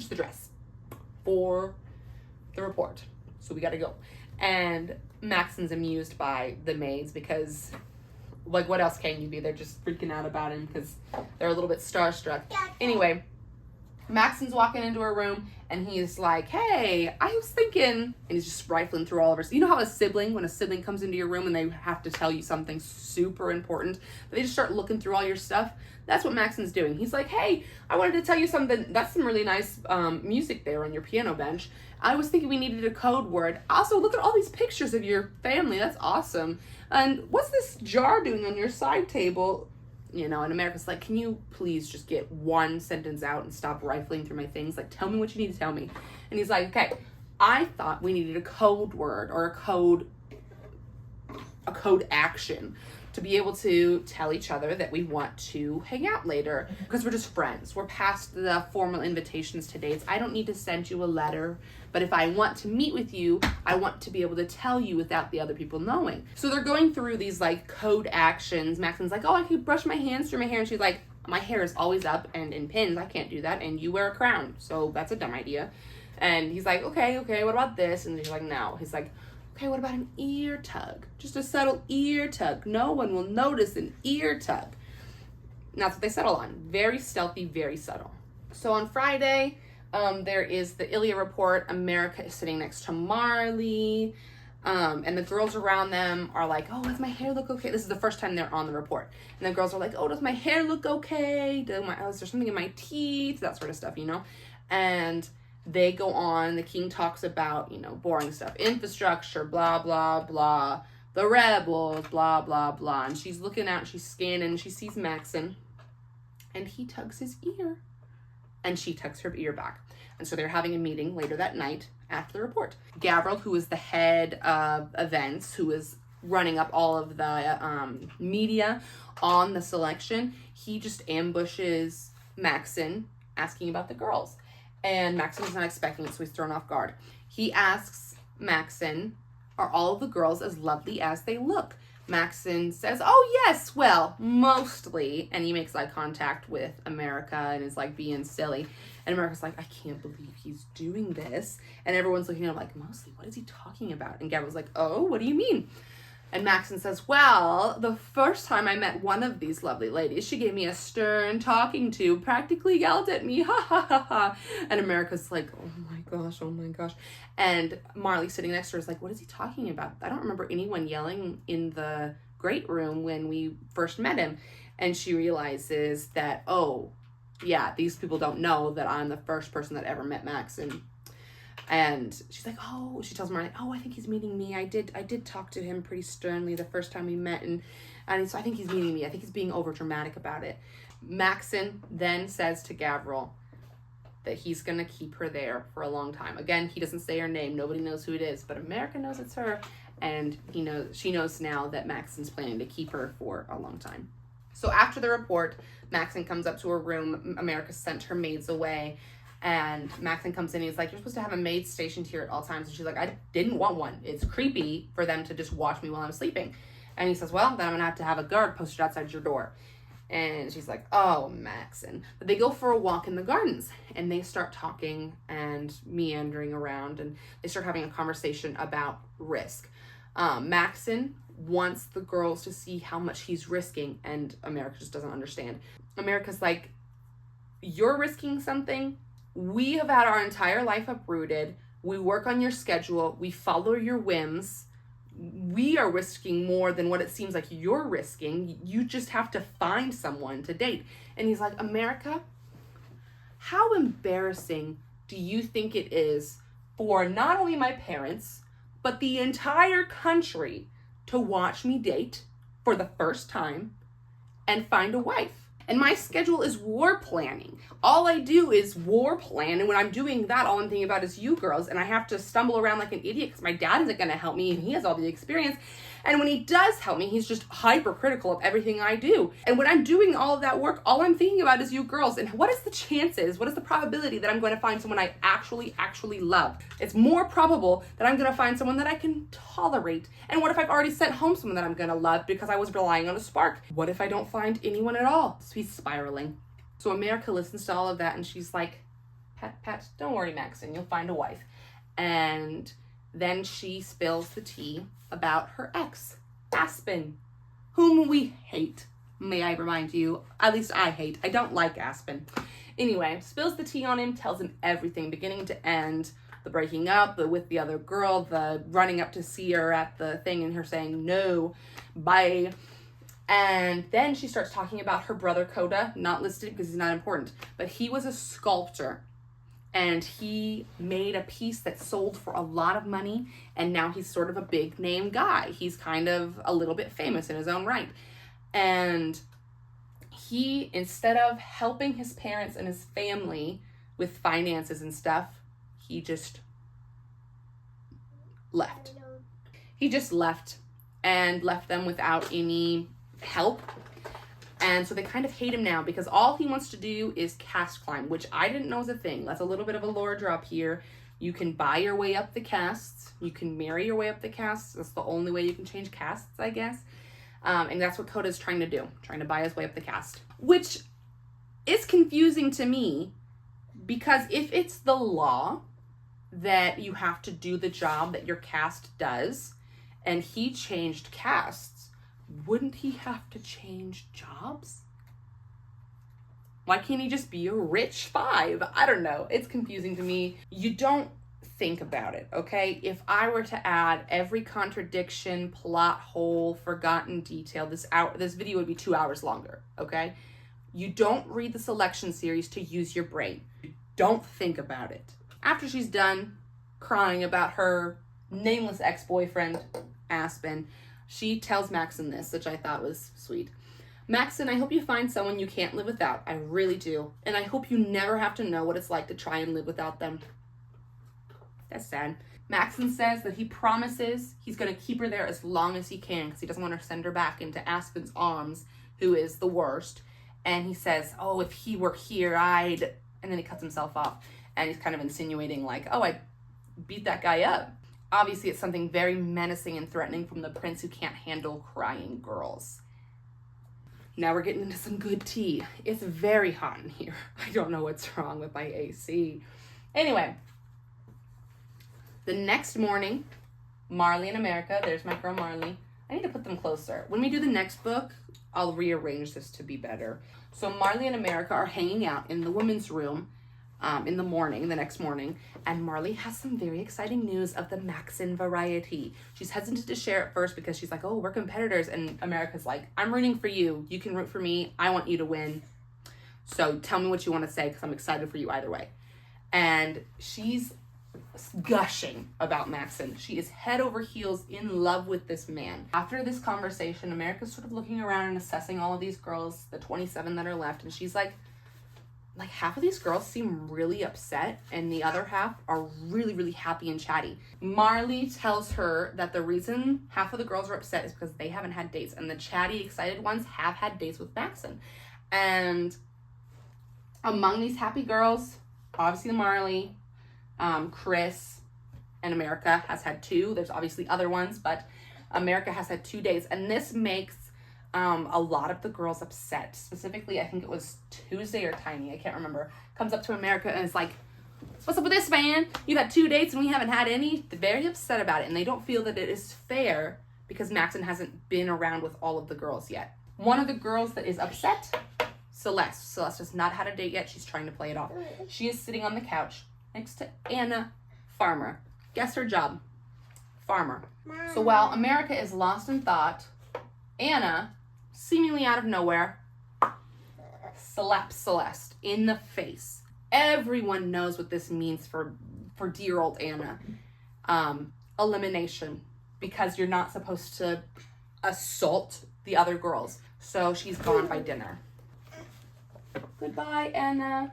the dress for the report. So we gotta go. And Maxon's amused by the maids because, like, what else can you be? They're just freaking out about him because they're a little bit starstruck. Anyway, Maxon's walking into her room and he's like, hey, I was thinking, and he's just rifling through all of her. So you know how when a sibling comes into your room and they have to tell you something super important, but they just start looking through all your stuff? That's what Maxon's doing. He's like, hey, I wanted to tell you something. That's some really nice music there on your piano bench. I was thinking we needed a code word. Also, look at all these pictures of your family. That's awesome. And what's this jar doing on your side table? You know, and America's like, can you please just get one sentence out and stop rifling through my things? Like, tell me what you need to tell me. And he's like, okay, I thought we needed a code word or a code action to be able to tell each other that we want to hang out later because we're just friends. We're past the formal invitations to dates. I don't need to send you a letter, but if I want to meet with you, I want to be able to tell you without the other people knowing. So they're going through these like code actions. Maxon's like, oh, I could brush my hands through my hair. And she's like, my hair is always up and in pins. I can't do that. And you wear a crown. So that's a dumb idea. And he's like, okay, what about this? And she's like, no. He's like, okay, what about an ear tug? Just a subtle ear tug. No one will notice an ear tug. And that's what they settle on. Very stealthy, very subtle. So on Friday, there is the Ilya report. America is sitting next to Marley. And the girls around them are like, oh, does my hair look okay? This is the first time they're on the report. And the girls are like, oh, does my hair look okay? Is there something in my teeth? That sort of stuff, you know? And they go on, the king talks about, you know, boring stuff, infrastructure, blah, blah, blah, the rebels, blah, blah, blah. And she's looking out, she's scanning, and she sees Maxon, and he tugs his ear, and she tugs her ear back. And so they're having a meeting later that night after the report. Gavril, who is the head of events, who is running up all of the media on the selection, he just ambushes Maxon asking about the girls. And Maxon is not expecting it, so he's thrown off guard. He asks Maxon, are all of the girls as lovely as they look? Maxon says, oh, yes, well, mostly. And he makes eye contact with America and is like being silly. And America's like, I can't believe he's doing this. And everyone's looking at him like, mostly, what is he talking about? And Gavril's like, oh, what do you mean? And Maxon says, well, the first time I met one of these lovely ladies, she gave me a stern talking to, practically yelled at me, ha ha ha ha. And America's like, oh my gosh. And Marley sitting next to her is like, what is he talking about? I don't remember anyone yelling in the great room when we first met him. And she realizes that, oh, yeah, these people don't know that I'm the first person that ever met Maxon. And she's like, oh, she tells Marley, oh, I think he's meeting me. I did talk to him pretty sternly the first time we met. And so I think he's meeting me. I think he's being over dramatic about it. Maxon then says to Gavril that he's going to keep her there for a long time. Again, he doesn't say her name. Nobody knows who it is, but America knows it's her. And she knows now that Maxon's planning to keep her for a long time. So after the report, Maxon comes up to her room. America sent her maids away. And Maxon comes in and he's like, you're supposed to have a maid stationed here at all times. And she's like, I didn't want one. It's creepy for them to just watch me while I'm sleeping. And he says, well, then I'm going to have a guard posted outside your door. And she's like, oh, Maxon. But they go for a walk in the gardens. And they start talking and meandering around. And they start having a conversation about risk. Maxon wants the girls to see how much he's risking. And America just doesn't understand. America's like, you're risking something. We have had our entire life uprooted. We work on your schedule. We follow your whims. We are risking more than what it seems like you're risking. You just have to find someone to date. And he's like, America, how embarrassing do you think it is for not only my parents, but the entire country to watch me date for the first time and find a wife? And my schedule is war planning. All I do is war plan. And when I'm doing that, all I'm thinking about is you girls. And I have to stumble around like an idiot because my dad isn't going to help me and he has all the experience. And when he does help me, he's just hypercritical of everything I do. And when I'm doing all of that work, all I'm thinking about is you girls. And what is the chances? What is the probability that I'm going to find someone I actually love? It's more probable that I'm going to find someone that I can tolerate. And what if I've already sent home someone that I'm going to love because I was relying on a spark? What if I don't find anyone at all? So he's spiraling. So America listens to all of that and she's like, Pat, don't worry, Maxon, you'll find a wife. And then she spills the tea about her ex, Aspen, whom we hate. May I remind you, at least I hate. I don't like Aspen. Anyway, spills the tea on him, tells him everything, beginning to end. The breaking up, the with the other girl, the running up to see her at the thing and her saying, no, bye. And then she starts talking about her brother Coda, not listed because he's not important, but he was a sculptor. And he made a piece that sold for a lot of money. And now he's sort of a big name guy. He's kind of a little bit famous in his own right. And he, instead of helping his parents and his family with finances and stuff, he just left. He just left and left them without any help. And so they kind of hate him now because all he wants to do is caste climb, which I didn't know was a thing. That's a little bit of a lore drop here. You can buy your way up the castes. You can marry your way up the castes. That's the only way you can change castes, I guess. And that's what Coda's trying to do, trying to buy his way up the caste, which is confusing to me because if it's the law that you have to do the job that your caste does, and he changed castes, wouldn't he have to change jobs? Why can't he just be a rich 5? I don't know. It's confusing to me. You don't think about it, okay? If I were to add every contradiction, plot hole, forgotten detail, this video would be 2 hours longer, okay? You don't read the selection series to use your brain. You don't think about it. After she's done crying about her nameless ex-boyfriend, Aspen, she tells Maxon this, which I thought was sweet. Maxon, I hope you find someone you can't live without. I really do. And I hope you never have to know what it's like to try and live without them. That's sad. Maxon says that he promises he's going to keep her there as long as he can because he doesn't want to send her back into Aspen's arms, who is the worst. And he says, oh, if he were here, I'd... And then he cuts himself off. And he's kind of insinuating like, oh, I'd beat that guy up. Obviously, it's something very menacing and threatening from the prince who can't handle crying girls. Now we're getting into some good tea. It's very hot in here. I don't know what's wrong with my AC. Anyway, the next morning, Marley and America, there's my girl Marley. I need to put them closer. When we do the next book, I'll rearrange this to be better. So Marley and America are hanging out in the women's room in the next morning, and Marley has some very exciting news of the Maxon variety. She's hesitant to share it first because she's like, oh, we're competitors, and America's like, I'm rooting for you. You can root for me. I want you to win. So tell me what you want to say because I'm excited for you either way. And she's gushing about Maxon. She is head over heels in love with this man. After this conversation, America's sort of looking around and assessing all of these girls, the 27 that are left, and she's like half of these girls seem really upset and the other half are really, really happy and chatty. Marley tells her that the reason half of the girls are upset is because they haven't had dates, and the chatty, excited ones have had dates with Maxon. And among these happy girls, obviously Marley, Chris, and America has had 2. There's obviously other ones, but America has had 2 dates, and this makes a lot of the girls upset. Specifically, I think it was Tuesday or Tiny, I can't remember, comes up to America and is like, what's up with this, man? You've had 2 dates and we haven't had any. They're very upset about it, and they don't feel that it is fair because Maxon hasn't been around with all of the girls yet. One of the girls that is upset, Celeste. Celeste has not had a date yet. She's trying to play it off. She is sitting on the couch next to Anna Farmer. Guess her job? Farmer. So while America is lost in thought, Anna, seemingly out of nowhere, slaps Celeste in the face. Everyone knows what this means for dear old Anna. Elimination, because you're not supposed to assault the other girls. So she's gone by dinner. Goodbye, Anna.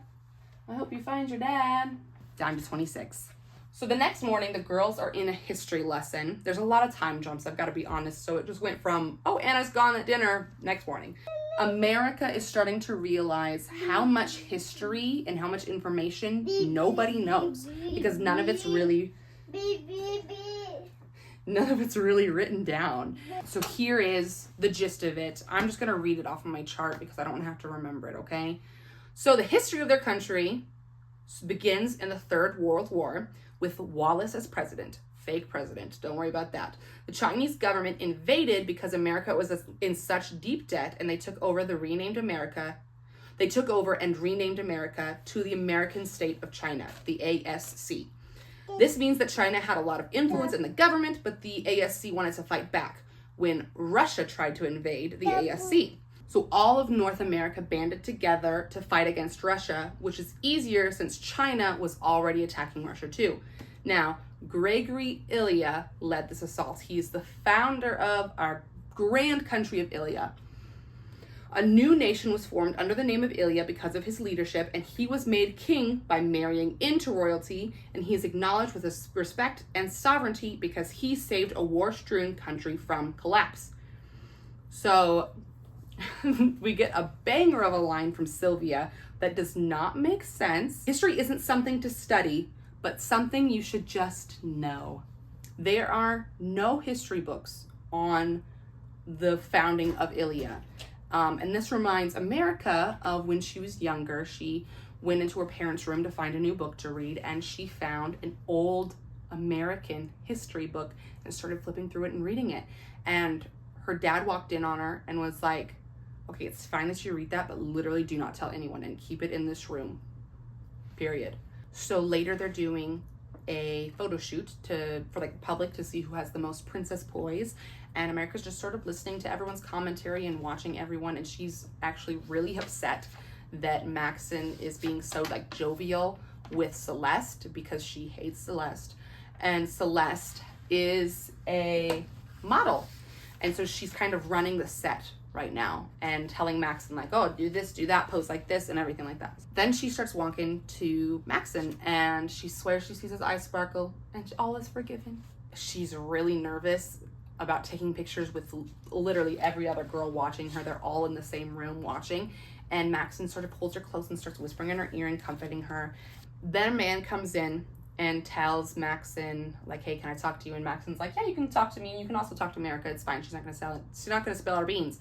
I hope you find your dad. Down to 26. So the next morning, the girls are in a history lesson. There's a lot of time jumps, I've got to be honest. So it just went from, oh, Anna's gone at dinner, next morning. America is starting to realize how much history and how much information nobody knows, because none of it's really written down. So here is the gist of it. I'm just going to read it off of my chart because I don't have to remember it, okay? So the history of their country begins in the Third World War with Wallace as president. Fake president. Don't worry about that. The Chinese government invaded because America was in such deep debt, and they took over and renamed America to the American State of China, the ASC. This means that China had a lot of influence in the government, but the ASC wanted to fight back when Russia tried to invade the ASC. So all of North America banded together to fight against Russia, which is easier since China was already attacking Russia too. Now, Gregory Ilya led this assault. He's the founder of our grand country of Ilya. A new nation was formed under the name of Ilya because of his leadership, and he was made king by marrying into royalty, and he is acknowledged with respect and sovereignty because he saved a war-strewn country from collapse. So we get a banger of a line from Sylvia that does not make sense. History isn't something to study, but something you should just know. There are no history books on the founding of Ilya. And this reminds America of when she was younger. She went into her parents' room to find a new book to read, and she found an old American history book and started flipping through it and reading it. And her dad walked in on her and was like, okay, it's fine that you read that, but literally do not tell anyone and keep it in this room, period. So later they're doing a photo shoot for like public to see who has the most princess poise, and America's just sort of listening to everyone's commentary and watching everyone, and she's actually really upset that Maxon is being so like jovial with Celeste because she hates Celeste, and Celeste is a model, and so she's kind of running the set right now and telling Maxon like, oh, do this, do that, pose like this, and everything like that. Then she starts walking to Maxon and she swears she sees his eyes sparkle and all is forgiven. She's really nervous about taking pictures with literally every other girl watching her. They're all in the same room watching, and Maxon sort of pulls her close and starts whispering in her ear and comforting her. Then a man comes in and tells Maxon like, hey, can I talk to you? And Maxon's like, yeah, you can talk to me, and you can also talk to America, it's fine, she's not gonna spill our beans.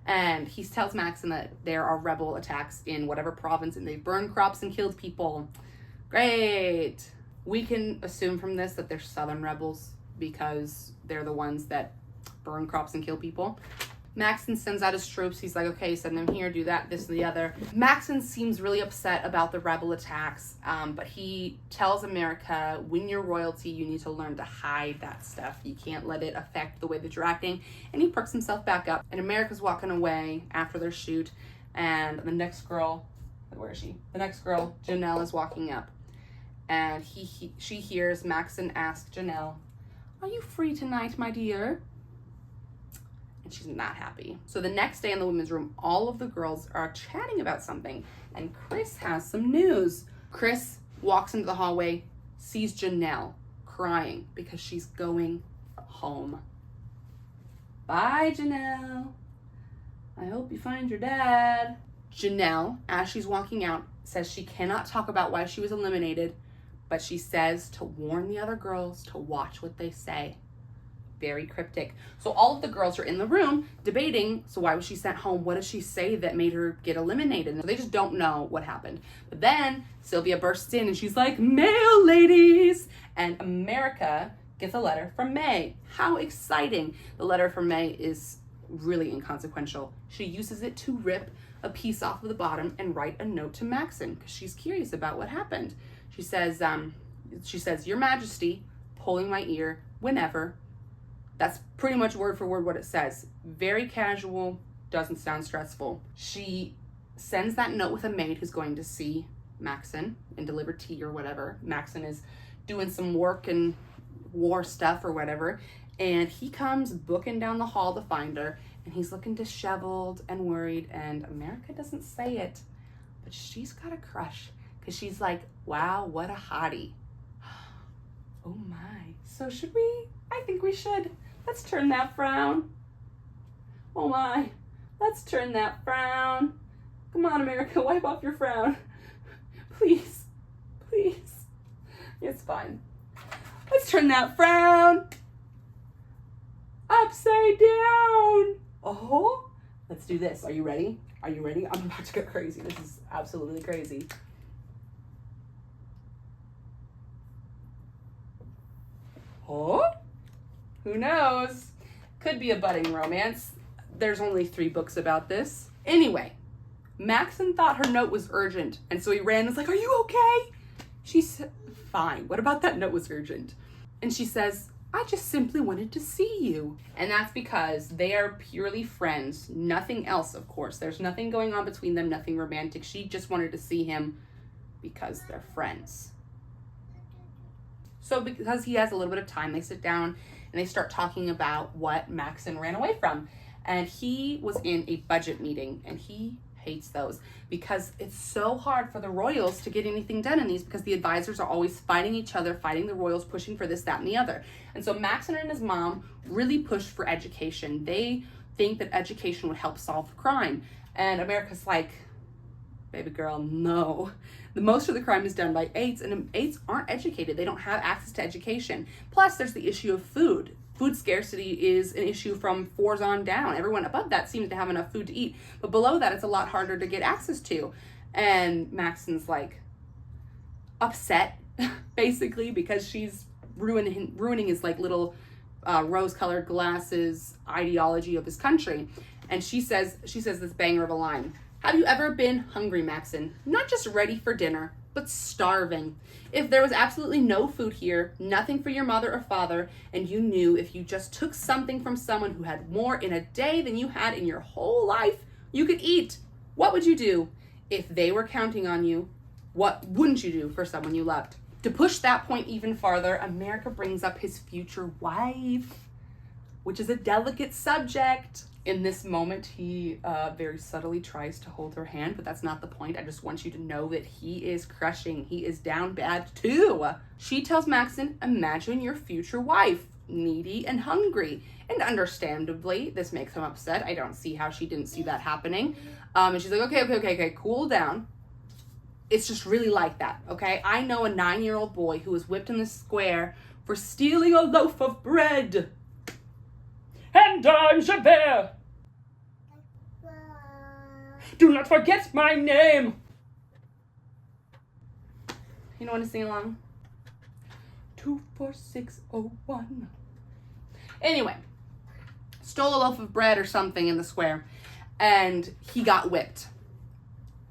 And he tells Maxon that there are rebel attacks in whatever province and they've burned crops and killed people. Great. We can assume from this that they're Southern rebels because they're the ones that burn crops and kill people. Maxon sends out his troops. He's like, okay, send them here, do that, this, and the other. Maxon seems really upset about the rebel attacks, but he tells America, when you're royalty, you need to learn to hide that stuff. You can't let it affect the way that you're acting. And he perks himself back up. And America's walking away after their shoot, and the next girl, where is she? The next girl, Janelle, is walking up. And she hears Maxon ask Janelle, are you free tonight, my dear? And she's not happy. So the next day in the women's room, all of the girls are chatting about something, and Chris has some news. Chris walks into the hallway, sees Janelle crying because she's going home. Bye, Janelle. I hope you find your dad. Janelle, as she's walking out, says she cannot talk about why she was eliminated, but she says to warn the other girls to watch what they say. Very cryptic. So all of the girls are in the room debating, so why was she sent home? What did she say that made her get eliminated? And they just don't know what happened. But then Sylvia bursts in and she's like, mail ladies! And America gets a letter from May. How exciting. The letter from May is really inconsequential. She uses it to rip a piece off of the bottom and write a note to Maxon because she's curious about what happened. She says, Your Majesty, pulling my ear whenever. That's pretty much word for word what it says. Very casual, doesn't sound stressful. She sends that note with a maid who's going to see Maxon and deliver tea or whatever. Maxon is doing some work and war stuff or whatever. And he comes booking down the hall to find her. And he's looking disheveled and worried. And America doesn't say it, but she's got a crush because she's like, wow, what a hottie. Oh my. So should we? I think we should. Let's turn that frown. Oh my. Let's turn that frown. Come on, America, wipe off your frown. Please. Please. It's fine. Let's turn that frown upside down. Oh, let's do this. Are you ready? Are you ready? I'm about to go crazy. This is absolutely crazy. Oh, who knows? Could be a budding romance. There's only 3 books about this. Anyway, Maxon thought her note was urgent, and so he ran and was like, are you okay? She said, fine. What about that note was urgent? And she says, I just simply wanted to see you. And that's because they are purely friends. Nothing else, of course. There's nothing going on between them, nothing romantic. She just wanted to see him because they're friends. So because he has a little bit of time, they sit down and they start talking about what Maxon ran away from. And he was in a budget meeting, and he hates those because it's so hard for the royals to get anything done in these because the advisors are always fighting each other, fighting the royals, pushing for this, that, and the other. And so Maxon and his mom really pushed for education. They think that education would help solve the crime. And America's like, baby girl, no. The most of the crime is done by eights, and eights aren't educated. They don't have access to education. Plus, there's the issue of food. Food scarcity is an issue from 4s on down. Everyone above that seems to have enough food to eat, but below that, it's a lot harder to get access to. And Maxon's like upset, basically, because she's ruining his like little rose-colored glasses ideology of his country. And she says this banger of a line. Have you ever been hungry, Maxon? Not just ready for dinner, but starving. If there was absolutely no food here, nothing for your mother or father, and you knew if you just took something from someone who had more in a day than you had in your whole life, you could eat, what would you do? If they were counting on you, what wouldn't you do for someone you loved? To push that point even farther, America brings up his future wife, which is a delicate subject. In this moment, he very subtly tries to hold her hand, but that's not the point. I just want you to know that he is crushing. He is down bad too. She tells Maxon, imagine your future wife, needy and hungry. And understandably, this makes him upset. I don't see how she didn't see that happening. And she's like, okay, cool down. It's just really like that, okay? I know a 9-year-old boy who was whipped in the square for stealing a loaf of bread. And I'm Javert. Do not forget my name. You want to sing along? 24601. Anyway, stole a loaf of bread or something in the square, and he got whipped.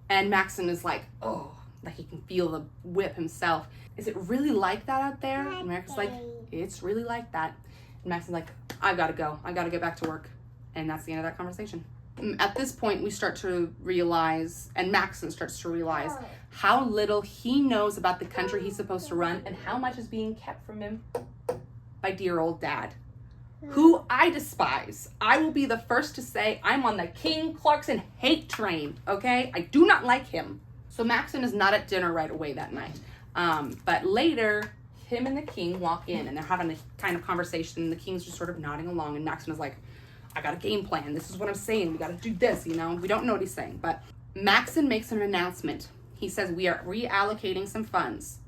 And Maxon is like, oh, like he can feel the whip himself. Is it really like that out there? And America's like, it's really like that. And Maxon's like, I've got to go. I got to get back to work. And that's the end of that conversation. At this point, we start to realize, and Maxon starts to realize, how little he knows about the country he's supposed to run and how much is being kept from him by dear old dad, who I despise. I will be the first to say I'm on the King Clarkson hate train, okay? I do not like him. So Maxon is not at dinner right away that night. But later, him and the king walk in and they're having a kind of conversation, and the king's just sort of nodding along, and Maxon is like, I got a game plan. This is what I'm saying. We got to do this, you know? We don't know what he's saying, but Maxon makes an announcement. He says, we are reallocating some funds.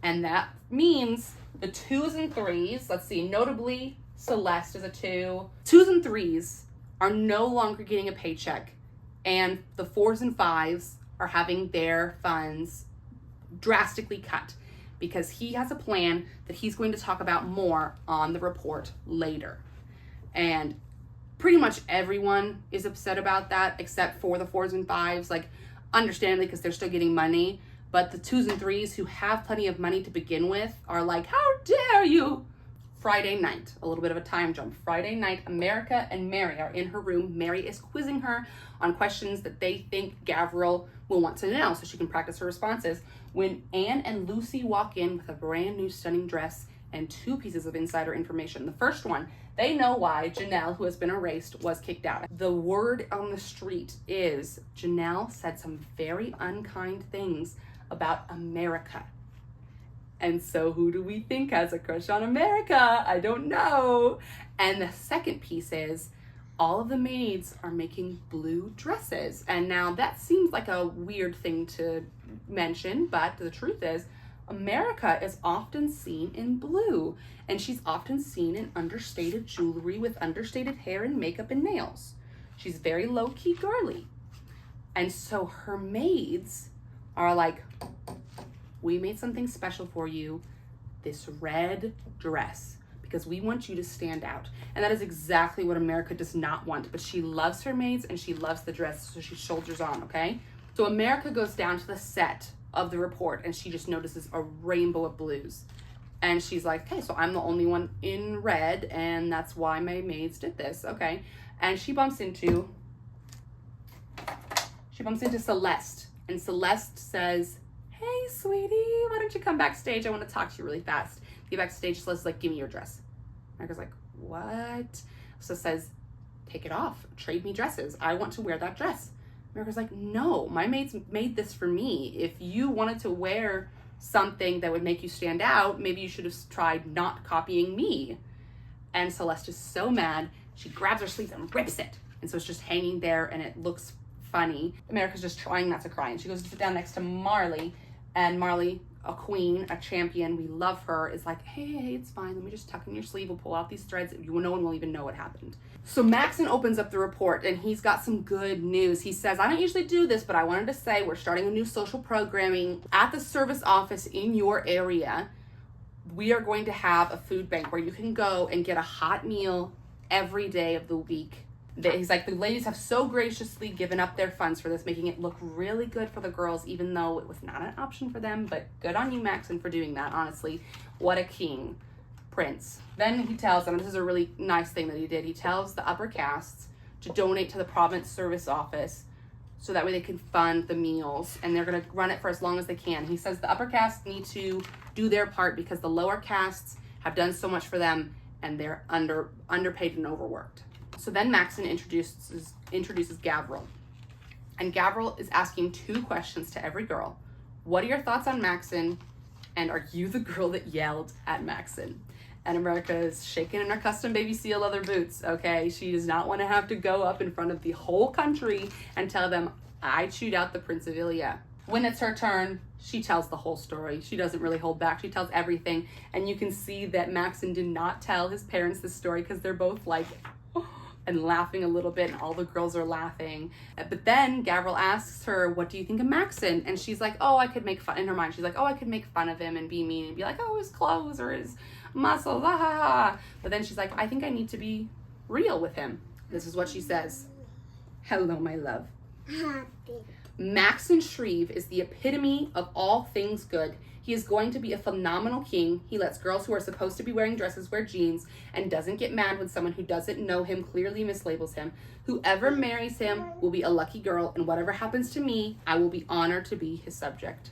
And that means the 2s and 3s, let's see, notably Celeste is a 2. 2s and 3s are no longer getting a paycheck, and the 4s and 5s are having their funds drastically cut because he has a plan that he's going to talk about more on the report later. And pretty much everyone is upset about that except for the 4s and 5s, like understandably because they're still getting money. But the 2s and 3s who have plenty of money to begin with are like, how dare you? Friday night, a little bit of a time jump. Friday night, America and Mary are in her room. Mary is quizzing her on questions that they think Gavril will want to know so she can practice her responses. When Anne and Lucy walk in with a brand new stunning dress and 2 pieces of insider information. The first one, they know why Janelle, who has been erased, was kicked out. The word on the street is Janelle said some very unkind things about America. And so who do we think has a crush on America? I don't know. And the second piece is all of the maids are making blue dresses. And now that seems like a weird thing to mention, but the truth is America is often seen in blue, and she's often seen in understated jewelry with understated hair and makeup and nails. She's very low-key girly. And so her maids are like, we made something special for you, this red dress, because we want you to stand out. And that is exactly what America does not want, but she loves her maids and she loves the dress, so she shoulders on, okay? So America goes down to the set of the report and she just notices a rainbow of blues. And she's like, okay, so I'm the only one in red and that's why my maids did this, okay? And she bumps into Celeste, and Celeste says, hey, sweetie, why don't you come backstage? I want to talk to you really fast. Get backstage. Celeste's like, give me your dress. America's like, what? So says, take it off. Trade me dresses. I want to wear that dress. America's like, no, my maids made this for me. If you wanted to wear something that would make you stand out, maybe you should have tried not copying me. And Celeste is so mad, she grabs her sleeve and rips it. And so it's just hanging there and it looks funny. America's just trying not to cry. And she goes to sit down next to Marley. And Marley, a queen, a champion, we love her, is like, hey, it's fine. Let me just tuck in your sleeve. We'll pull out these threads. No one will even know what happened. So Maxon opens up the report and he's got some good news. He says, I don't usually do this, but I wanted to say we're starting a new social programming at the service office in your area. We are going to have a food bank where you can go and get a hot meal every day of the week. He's like, the ladies have so graciously given up their funds for this, making it look really good for the girls, even though it was not an option for them. But good on you, Maxon, for doing that, honestly. What a king. Prince. Then he tells them, this is a really nice thing that he did, he tells the upper castes to donate to the province service office so that way they can fund the meals, and they're going to run it for as long as they can. He says the upper castes need to do their part because the lower castes have done so much for them and they're underpaid and overworked. So then Maxon introduces Gavril. And Gavril is asking 2 questions to every girl. What are your thoughts on Maxon? And are you the girl that yelled at Maxon? And America is shaking in her custom baby seal leather boots, okay? She does not want to have to go up in front of the whole country and tell them, I chewed out the Prince of Ilya. When it's her turn, she tells the whole story. She doesn't really hold back. She tells everything. And you can see that Maxon did not tell his parents this story because they're both like, and laughing a little bit, and all the girls are laughing. But then Gavril asks her, what do you think of Maxon? And she's like, oh, I could make fun, in her mind, she's like, oh, I could make fun of him and be mean and be like, oh, his clothes or his muscles, ah, ha, ha. But then she's like, I think I need to be real with him. This is what she says. Hello, my love. Maxon Shreve is the epitome of all things good. He is going to be a phenomenal king. He lets girls who are supposed to be wearing dresses wear jeans and doesn't get mad when someone who doesn't know him clearly mislabels him. Whoever marries him will be a lucky girl, and whatever happens to me, I will be honored to be his subject.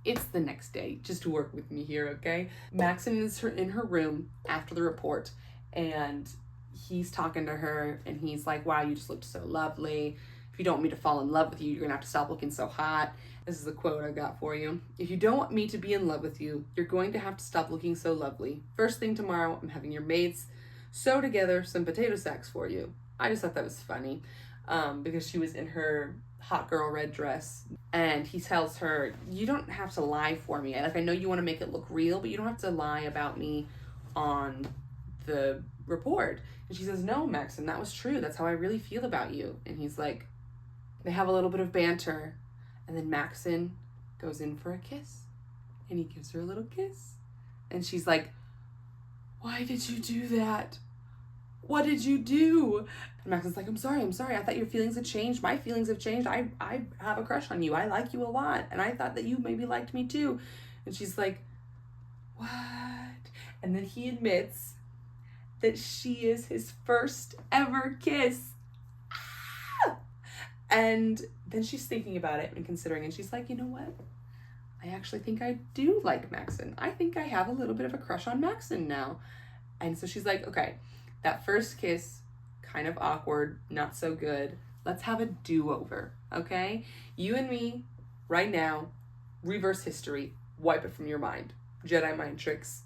It's the next day. Just work with me here, okay? Maxon is in her room after the report, and he's talking to her, and he's like, wow, you just looked so lovely. If you don't want me to fall in love with you, you're gonna have to stop looking so hot. This is a quote I got for you. If you don't want me to be in love with you, you're going to have to stop looking so lovely. First thing tomorrow, I'm having your maids sew together some potato sacks for you. I just thought that was funny because she was in her hot girl red dress, and he tells her, you don't have to lie for me. Like, I know you want to make it look real, but you don't have to lie about me on the report. And she says, no, Maxon, that was true. That's how I really feel about you. And he's like, they have a little bit of banter. And then Maxon goes in for a kiss, and he gives her a little kiss. And she's like, why did you do that? What did you do? And Maxon's like, I'm sorry. I thought your feelings had changed. My feelings have changed. I have a crush on you. I like you a lot. And I thought that you maybe liked me too. And she's like, what? And then he admits that she is his first ever kiss. And then she's thinking about it and considering, and she's like, you know what? I actually think I do like Maxon. I think I have a little bit of a crush on Maxon now. And so she's like, okay, that first kiss, kind of awkward, not so good. Let's have a do-over, okay? You and me, right now, reverse history, wipe it from your mind. Jedi mind tricks.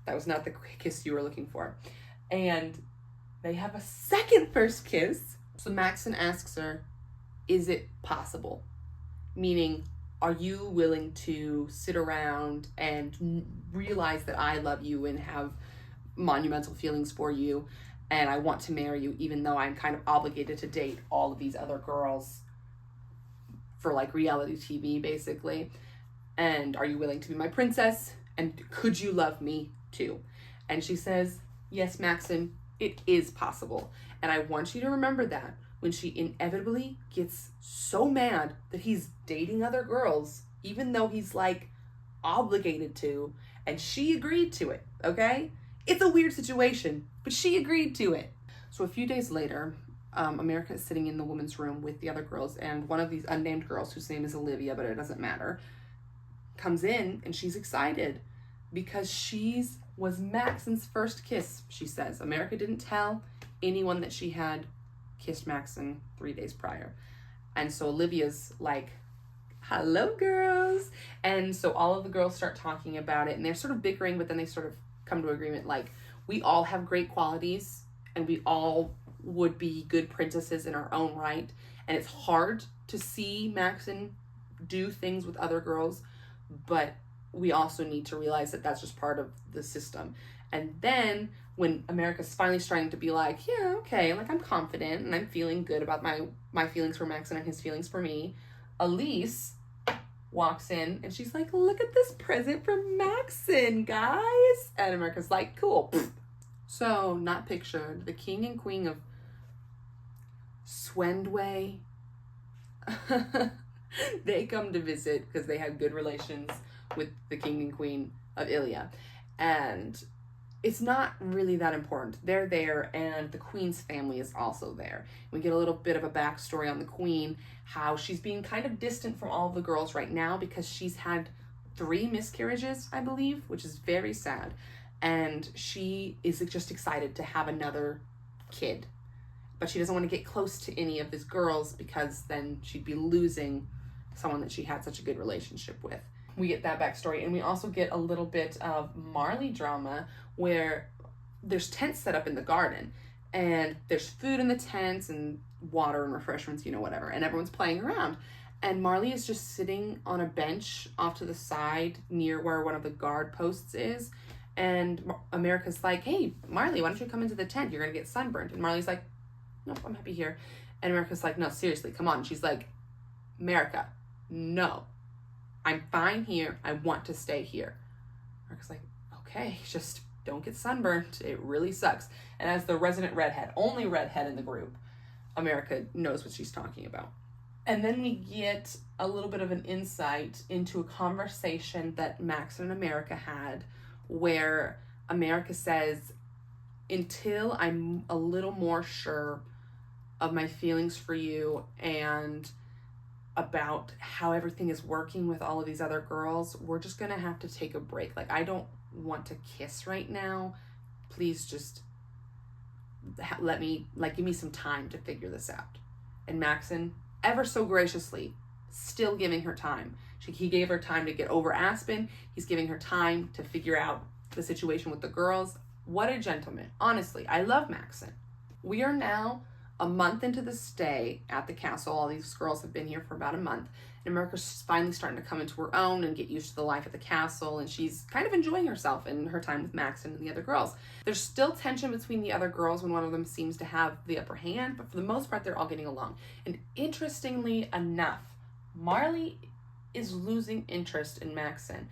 That was not the kiss you were looking for. And they have a second first kiss. So Maxon asks her, is it possible? Meaning, are you willing to sit around and realize that I love you and have monumental feelings for you, and I want to marry you, even though I'm kind of obligated to date all of these other girls for like reality TV, basically? And are you willing to be my princess? And could you love me too? And she says, yes, Maxon, it is possible. And I want you to remember that when she inevitably gets so mad that he's dating other girls, even though he's like obligated to, and she agreed to it, okay? It's a weird situation, but she agreed to it. So a few days later, America is sitting in the women's room with the other girls, and one of these unnamed girls, whose name is Olivia, but it doesn't matter, comes in, and she's excited because was Maxon's first kiss, she says. America didn't tell anyone that she had kissed Maxon 3 days prior. And so Olivia's like, hello, girls. And so all of the girls start talking about it, and they're sort of bickering, but then they sort of come to agreement, like, we all have great qualities, and we all would be good princesses in our own right. And it's hard to see Maxon do things with other girls, but we also need to realize that that's just part of the system. And then when America's finally starting to be like, yeah, okay, like I'm confident and I'm feeling good about my feelings for Maxon and his feelings for me, Elise walks in and she's like, look at this present from Maxon, guys. And America's like, cool. So, not pictured, the king and queen of Swendway, they come to visit because they have good relations with the king and queen of Ilia. And it's not really that important. They're there, and the queen's family is also there. We get a little bit of a backstory on the queen, how she's being kind of distant from all of the girls right now because she's had 3 miscarriages, I believe, which is very sad. And she is just excited to have another kid. But she doesn't want to get close to any of these girls because then she'd be losing someone that she had such a good relationship with. We get that backstory, and we also get a little bit of Marley drama where there's tents set up in the garden, and there's food in the tents and water and refreshments, you know, whatever, and everyone's playing around. And Marley is just sitting on a bench off to the side near where one of the guard posts is, and America's like, hey, Marley, why don't you come into the tent? You're gonna get sunburned. And Marley's like, nope, I'm happy here. And America's like, no, seriously, come on. She's like, America, no. I'm fine here. I want to stay here. America's like, okay, just don't get sunburned. It really sucks. And as the resident redhead, only redhead in the group, America knows what she's talking about. And then we get a little bit of an insight into a conversation that Max and America had where America says, until I'm a little more sure of my feelings for you and about how everything is working with all of these other girls, we're just gonna have to take a break. Like, I don't want to kiss right now. Please just let me, like, give me some time to figure this out. And Maxon, ever so graciously, still giving her time. He gave her time to get over Aspen. He's giving her time to figure out the situation with the girls. What a gentleman. Honestly, I love Maxon. We are now a month into the stay at the castle. All these girls have been here for about a month, and America's finally starting to come into her own and get used to the life at the castle, and she's kind of enjoying herself and her time with Maxon and the other girls. There's still tension between the other girls when one of them seems to have the upper hand, but for the most part, they're all getting along. And interestingly enough, Marley is losing interest in Maxon.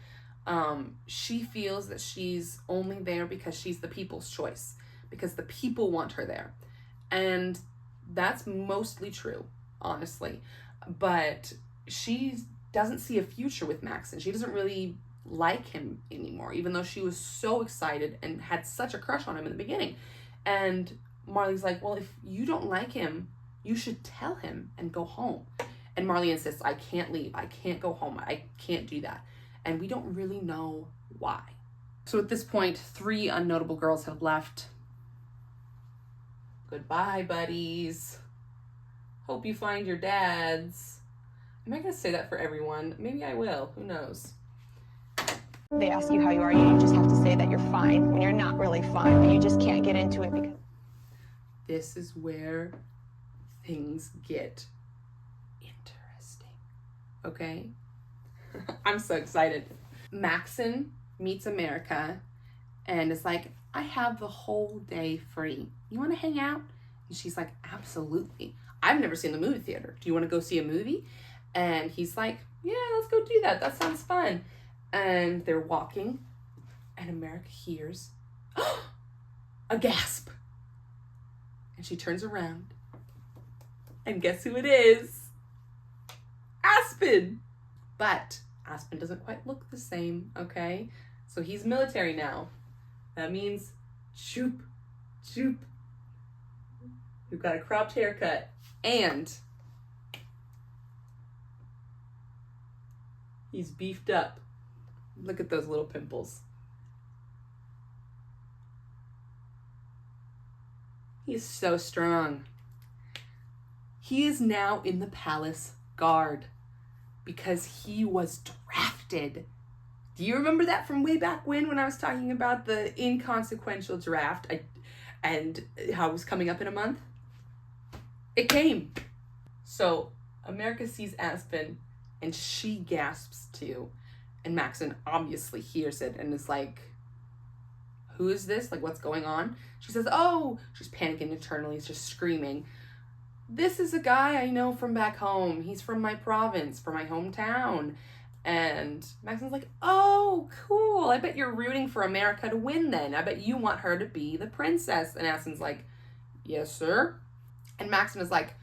She feels that she's only there because she's the people's choice, because the people want her there. And that's mostly true, honestly. But she doesn't see a future with Maxon. She doesn't really like him anymore, even though she was so excited and had such a crush on him in the beginning. And Marley's like, well, if you don't like him, you should tell him and go home. And Marley insists, I can't leave. I can't go home. I can't do that. And we don't really know why. So at this point, 3 unnotable girls have left. Goodbye, buddies. Hope you find your dads. Am I going to say that for everyone? Maybe I will. Who knows? They ask you how you are, you just have to say that you're fine when you're not really fine, but you just can't get into it because... This is where things get interesting. Okay? I'm so excited. Maxon meets America and is like, I have the whole day free. You want to hang out? And she's like, absolutely. I've never seen the movie theater. Do you want to go see a movie? And he's like, yeah, let's go do that. That sounds fun. And they're walking, and America hears a gasp. And she turns around, and guess who it is? Aspen! But Aspen doesn't quite look the same, okay? So he's military now. That means choop, choop. We've got a cropped haircut, and he's beefed up. Look at those little pimples. He is so strong. He is now in the palace guard because he was drafted. Do you remember that from way back when I was talking about the inconsequential draft and how it was coming up in a month? It came. So America sees Aspen and she gasps too. And Maxon obviously hears it and is like, who is this? Like, what's going on? She says, oh, she's panicking internally, just screaming. This is a guy I know from back home. He's from my province, from my hometown. And Maxon's like, oh, cool. I bet you're rooting for America to win then. I bet you want her to be the princess. And Aspen's like, yes, sir. And Maxon is like,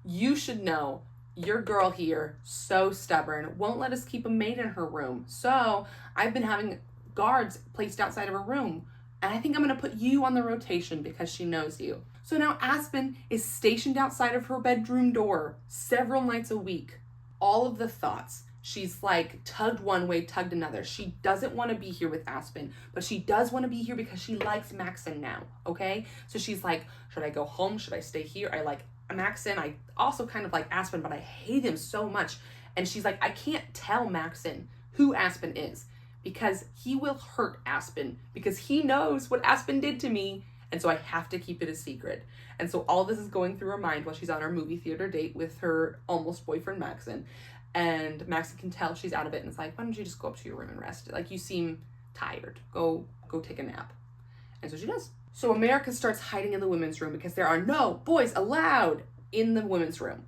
you should know. Your girl here, so stubborn, won't let us keep a maid in her room. So I've been having guards placed outside of her room. And I think I'm going to put you on the rotation because she knows you. So now Aspen is stationed outside of her bedroom door several nights a week. All of the thoughts. She's like tugged one way, tugged another. She doesn't want to be here with Aspen, but she does want to be here because she likes Maxon now, okay? So she's like, should I go home? Should I stay here? I like Maxon. I also kind of like Aspen, but I hate him so much. And she's like, I can't tell Maxon who Aspen is because he will hurt Aspen because he knows what Aspen did to me. And so I have to keep it a secret. And so all this is going through her mind while she's on her movie theater date with her almost boyfriend, Maxon. And Maxon can tell she's out of it. And it's like, why don't you just go up to your room and rest? Like, you seem tired. Go take a nap. And so she does. So America starts hiding in the women's room because there are no boys allowed in the women's room.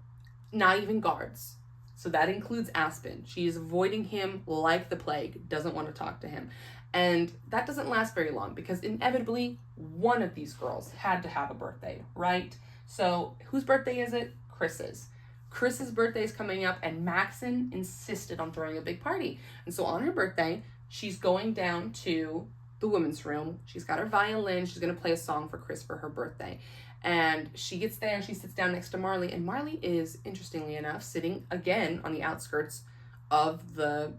Not even guards. So that includes Aspen. She is avoiding him like the plague. Doesn't want to talk to him. And that doesn't last very long because inevitably one of these girls had to have a birthday, right? So whose birthday is it? Chris's. Chris's birthday is coming up and Maxon insisted on throwing a big party. And so on her birthday, she's going down to the women's room. She's got her violin. She's going to play a song for Chris for her birthday. And she gets there and she sits down next to Marley. And Marley is, interestingly enough, sitting again on the outskirts of the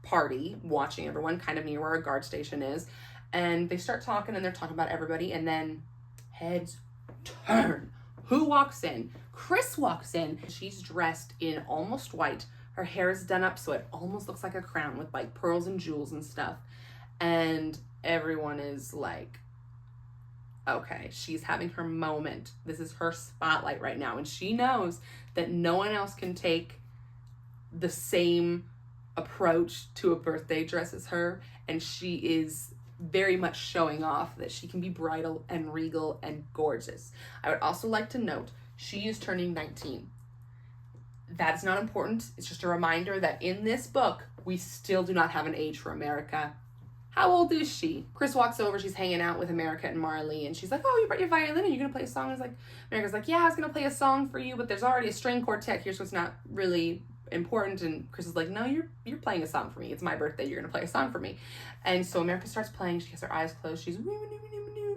party, watching everyone kind of near where a guard station is. And they start talking and they're talking about everybody. And then heads turn. Who walks in? Chris walks in. She's dressed in almost white. Her hair is done up so it almost looks like a crown with like pearls and jewels and stuff. And everyone is like, okay, she's having her moment. This is her spotlight right now. And she knows that no one else can take the same approach to a birthday dress as her. And she is very much showing off that she can be bridal and regal and gorgeous. I would also like to note, she is turning 19. That is not important. It's just a reminder that in this book, we still do not have an age for America. How old is she? Chris walks over, she's hanging out with America and Marley, and she's like, oh, you brought your violin, are you gonna play a song? It's like, America's like, yeah, I was gonna play a song for you, but there's already a string quartet here, so it's not really important. And Chris is like, no, you're playing a song for me. It's my birthday, you're gonna play a song for me. And so America starts playing, she has her eyes closed, she's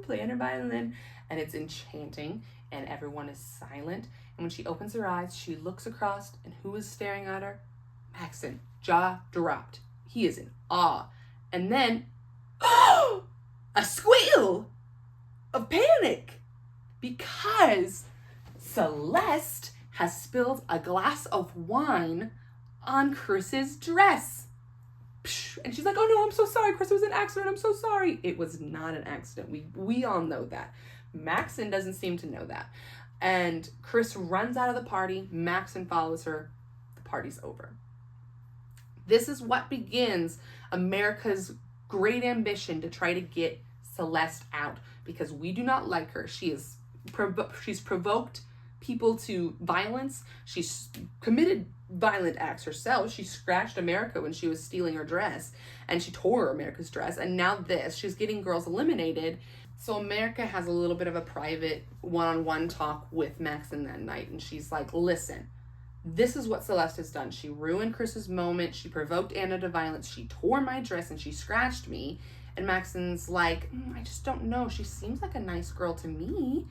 playing her violin, and it's enchanting, and everyone is silent, And when she opens her eyes, she looks across, and who is staring at her? Maxon, jaw dropped. He is in awe. And then, a squeal of panic because Celeste has spilled a glass of wine on Chris's dress. And she's like, oh no, I'm so sorry, Chris, it was an accident, I'm so sorry. It was not an accident. We all know that. Maxon doesn't seem to know that. And Chris runs out of the party. Maxon follows her. The party's over. This is what begins America's great ambition to try to get Celeste out because we do not like her. She's provoked people to violence. She's committed violent acts herself. She scratched America when she was stealing her dress, and she tore America's dress, and now this. She's getting girls eliminated. So America has a little bit of a private one-on-one talk with Maxon that night, and she's like, listen, this is what Celeste has done. She ruined Chris's moment. She provoked Anna to violence. She tore my dress and she scratched me. And Maxon's like, I just don't know. She seems like a nice girl to me.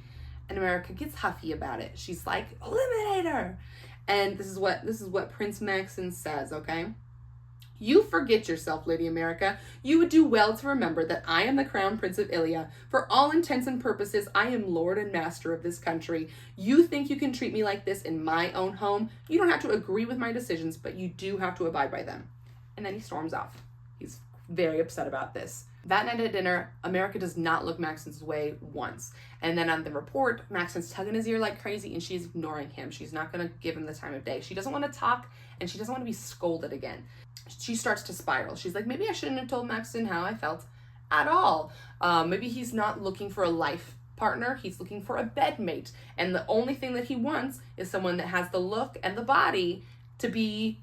And America gets huffy about it. She's like, eliminate her. And this is what Prince Maxon says, okay? You forget yourself, Lady America. You would do well to remember that I am the Crown Prince of Ilia. For all intents and purposes, I am Lord and Master of this country. You think you can treat me like this in my own home? You don't have to agree with my decisions, but you do have to abide by them. And then he storms off. He's very upset about this. That night at dinner, America does not look Maxon's way once. And then on the report, Maxon's tugging his ear like crazy and she's ignoring him. She's not going to give him the time of day. She doesn't want to talk and she doesn't want to be scolded again. She starts to spiral. She's like, maybe I shouldn't have told Maxon how I felt at all. Maybe he's not looking for a life partner. He's looking for a bedmate. And the only thing that he wants is someone that has the look and the body to be,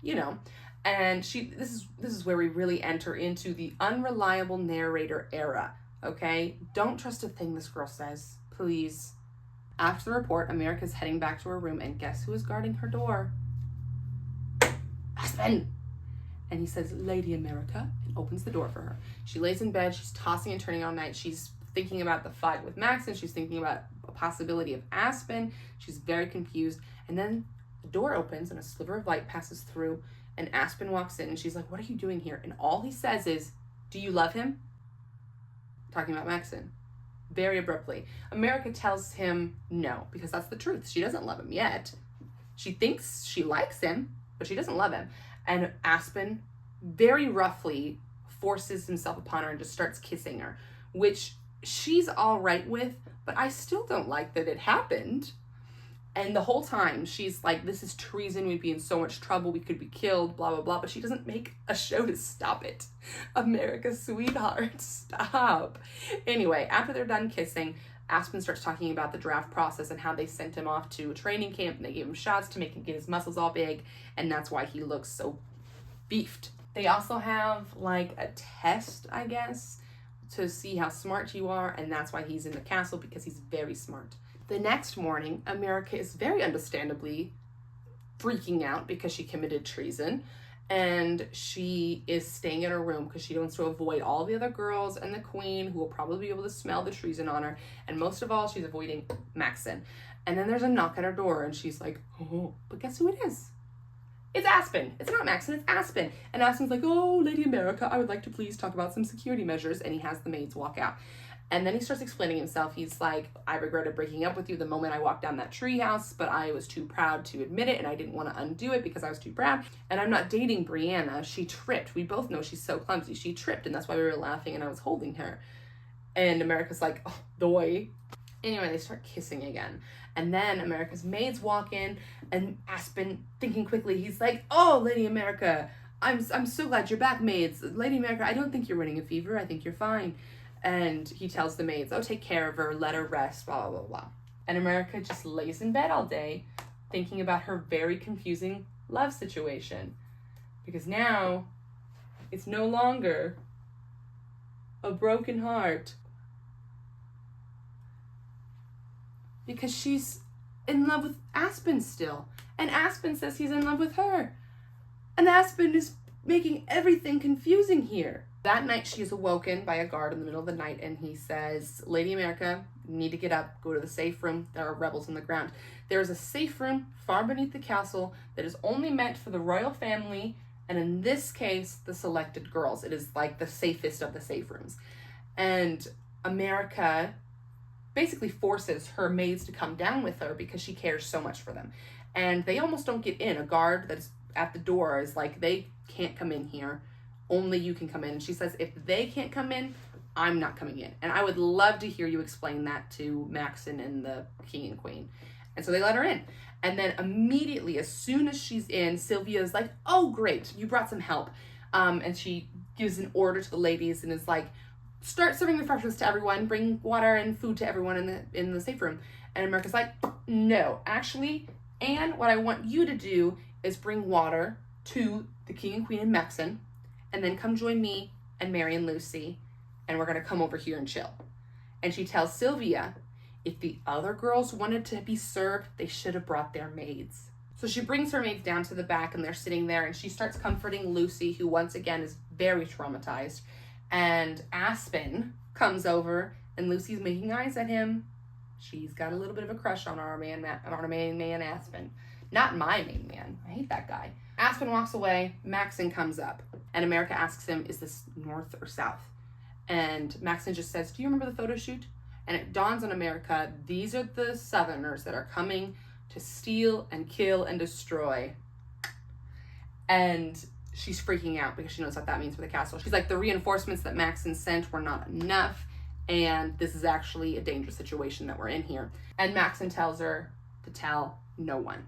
you know. And this is where we really enter into the unreliable narrator era, okay? Don't trust a thing this girl says, please. After the report, America's heading back to her room, and guess who is guarding her door? Aspen! And he says, Lady America, and opens the door for her. She lays in bed, she's tossing and turning all night. She's thinking about the fight with Maxon. She's thinking about a possibility of Aspen. She's very confused. And then the door opens and a sliver of light passes through, and Aspen walks in and she's like, what are you doing here? And all he says is, do you love him? Talking about Maxon. Very abruptly. America tells him no, because that's the truth. She doesn't love him yet. She thinks she likes him, but she doesn't love him. And Aspen very roughly forces himself upon her and just starts kissing her, which she's all right with, but I still don't like that it happened. And the whole time she's like, this is treason, we'd be in so much trouble, we could be killed, blah, blah, blah. But she doesn't make a show to stop it. America, sweetheart, stop. Anyway, after they're done kissing, Aspen starts talking about the draft process and how they sent him off to a training camp and they gave him shots to make him get his muscles all big. And that's why he looks so beefed. They also have like a test, I guess, to see how smart you are. And that's why he's in the castle, because he's very smart. The next morning, America is very understandably freaking out because she committed treason, and she is staying in her room because she wants to avoid all the other girls and the queen, who will probably be able to smell the treason on her, and most of all, she's avoiding Maxon. And then there's a knock at her door, and she's like, oh, but guess who it is? It's Aspen. It's not Maxon, it's Aspen. And Aspen's like, oh, Lady America, I would like to please talk about some security measures, and he has the maids walk out. And then he starts explaining himself. He's like, I regretted breaking up with you the moment I walked down that treehouse, but I was too proud to admit it, and I didn't want to undo it because I was too proud. And I'm not dating Brianna. She tripped. We both know she's so clumsy. She tripped, and that's why we were laughing, and I was holding her. And America's like, oh, doy. Anyway, they start kissing again. And then America's maids walk in, and Aspen, thinking quickly, he's like, oh, Lady America, I'm so glad you're back, maids. Lady America, I don't think you're running a fever. I think you're fine. And he tells the maids, oh, take care of her, let her rest, blah, blah, blah, blah. And America just lays in bed all day thinking about her very confusing love situation. Because now it's no longer a broken heart. Because she's in love with Aspen still. And Aspen says he's in love with her. And Aspen is making everything confusing here. That night, she is awoken by a guard in the middle of the night, and he says, Lady America, you need to get up, go to the safe room. There are rebels on the ground. There is a safe room far beneath the castle that is only meant for the royal family, and in this case, the selected girls. It is like the safest of the safe rooms. And America basically forces her maids to come down with her because she cares so much for them. And they almost don't get in. A guard that's at the door is like, they can't come in here. Only you can come in. And she says, if they can't come in, I'm not coming in. And I would love to hear you explain that to Maxon and the king and queen. And so they let her in. And then immediately, as soon as she's in, Sylvia is like, oh, great, you brought some help. And she gives an order to the ladies and is like, start serving refreshments to everyone, bring water and food to everyone in the safe room. And America's like, no, actually, Anne, what I want you to do is bring water to the king and queen and Maxon, and then come join me and Mary and Lucy, and we're gonna come over here and chill. And she tells Sylvia, if the other girls wanted to be served, they should have brought their maids. So she brings her maids down to the back, and they're sitting there, and she starts comforting Lucy, who once again is very traumatized. And Aspen comes over, and Lucy's making eyes at him. She's got a little bit of a crush on our main man Aspen. Not my main man. I hate that guy. Aspen walks away. Maxon comes up, and America asks him, is this north or south? And Maxon just says, do you remember the photo shoot? And it dawns on America, these are the Southerners that are coming to steal and kill and destroy. And she's freaking out because she knows what that means for the castle. She's like, the reinforcements that Maxon sent were not enough, and this is actually a dangerous situation that we're in here. And Maxon tells her to tell no one.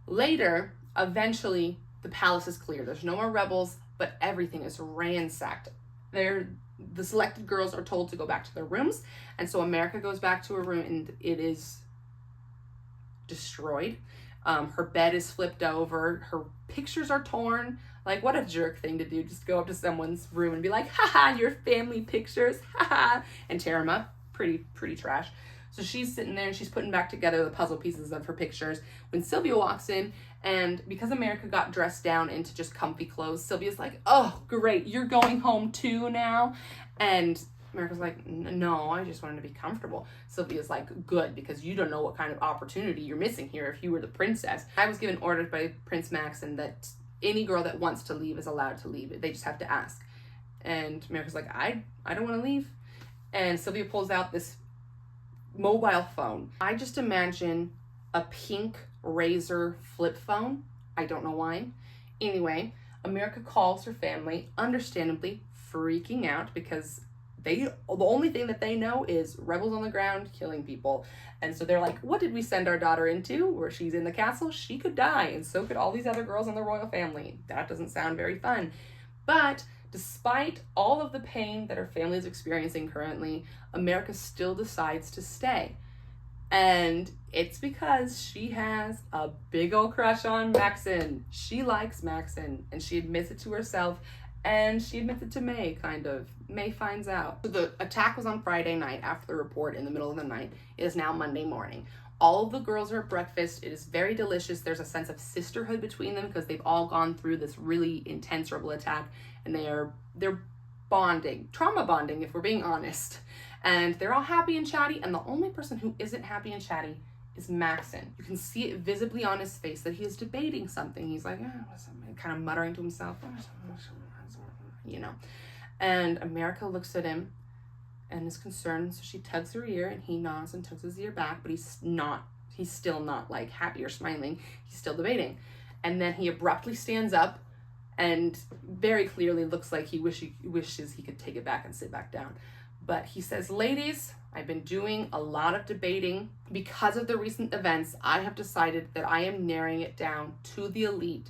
Later, eventually, the palace is clear. There's no more rebels, but everything is ransacked. The selected girls are told to go back to their rooms, and so America goes back to her room, and it is destroyed. Her bed is flipped over. Her pictures are torn. Like, what a jerk thing to do. Just go up to someone's room and be like, haha, your family pictures, haha, and tear them up. Pretty trash. So she's sitting there and she's putting back together the puzzle pieces of her pictures when Sylvia walks in, and because America got dressed down into just comfy clothes, Sylvia's like, oh, great, you're going home too now? And America's like, no, I just wanted to be comfortable. Sylvia's like, good, because you don't know what kind of opportunity you're missing here if you were the princess. I was given orders by Prince Maxon that any girl that wants to leave is allowed to leave. They just have to ask. And America's like, I don't want to leave. And Sylvia pulls out this mobile phone. I just imagine a pink Razor flip phone. I don't know why. Anyway, America calls her family, understandably freaking out because the only thing that they know is rebels on the ground killing people. And so they're like, what did we send our daughter into? Where she's in the castle, she could die, and so could all these other girls in the royal family. That doesn't sound very fun. But despite all of the pain that her family is experiencing currently, America still decides to stay. And it's because she has a big old crush on Maxon. She likes Maxon, and she admits it to herself, and she admits it to May, kind of. May finds out. So the attack was on Friday night after the report in the middle of the night. It is now Monday morning. All of the girls are at breakfast. It is very delicious. There's a sense of sisterhood between them because they've all gone through this really intense rebel attack, and they're bonding, trauma bonding, if we're being honest. And they're all happy and chatty, and the only person who isn't happy and chatty is Maxon. You can see it visibly on his face that he is debating something. He's like, kind of muttering to himself, you know. And America looks at him and is concerned, so she tugs her ear, and he nods and tugs his ear back, but he's still not like happy or smiling. He's still debating. And then he abruptly stands up and very clearly looks like he wishes he could take it back and sit back down. But he says, ladies, I've been doing a lot of debating. Because of the recent events, I have decided that I am narrowing it down to the elite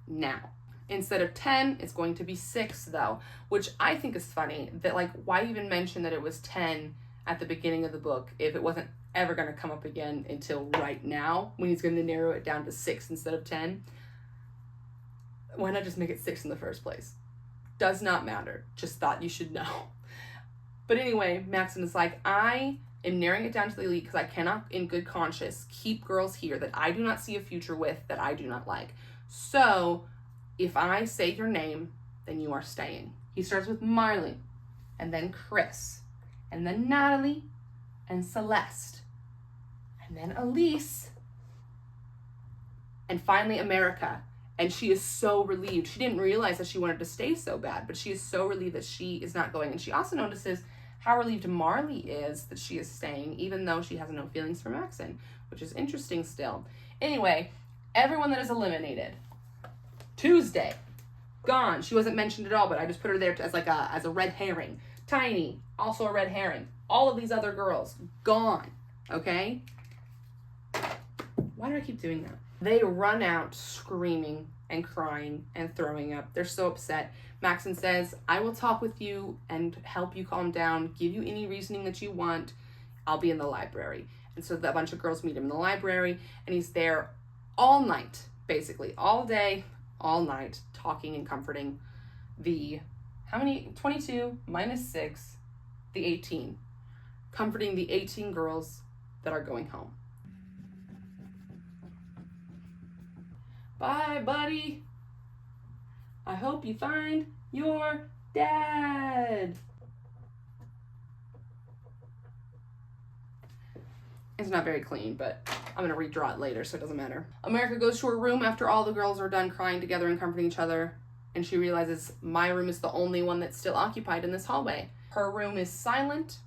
now. Instead of 10, it's going to be 6, though, which I think is funny. That, like, why even mention that it was 10 at the beginning of the book if it wasn't ever going to come up again until right now when he's going to narrow it down to 6 instead of 10? Why not just make it 6 in the first place? Does not matter. Just thought you should know. But anyway, Maxon is like, I am narrowing it down to the elite because I cannot, in good conscience, keep girls here that I do not see a future with, that I do not like. So if I say your name, then you are staying. He starts with Marley, and then Chris, and then Natalie, and Celeste, and then Elise, and finally America. And she is so relieved. She didn't realize that she wanted to stay so bad, but she is so relieved that she is not going. And she also notices how relieved Marley is that she is staying, even though she has no feelings for Maxon, which is interesting still. Anyway, everyone that is eliminated. Tuesday, gone. She wasn't mentioned at all, but I just put her there as a red herring. Tiny, also a red herring. All of these other girls, gone. Okay? Why do I keep doing that? They run out screaming and crying and throwing up. They're so upset. Maxon says, I will talk with you and help you calm down, give you any reasoning that you want. I'll be in the library. And so a bunch of girls meet him in the library, and he's there all night, basically, all day, all night, talking and comforting the, 22 minus 6, the 18. Comforting the 18 girls that are going home. Bye, buddy. I hope you find your dad. It's not very clean, but I'm gonna redraw it later, so it doesn't matter. America goes to her room after all the girls are done crying together and comforting each other, and she realizes my room is the only one that's still occupied in this hallway. Her room is silent.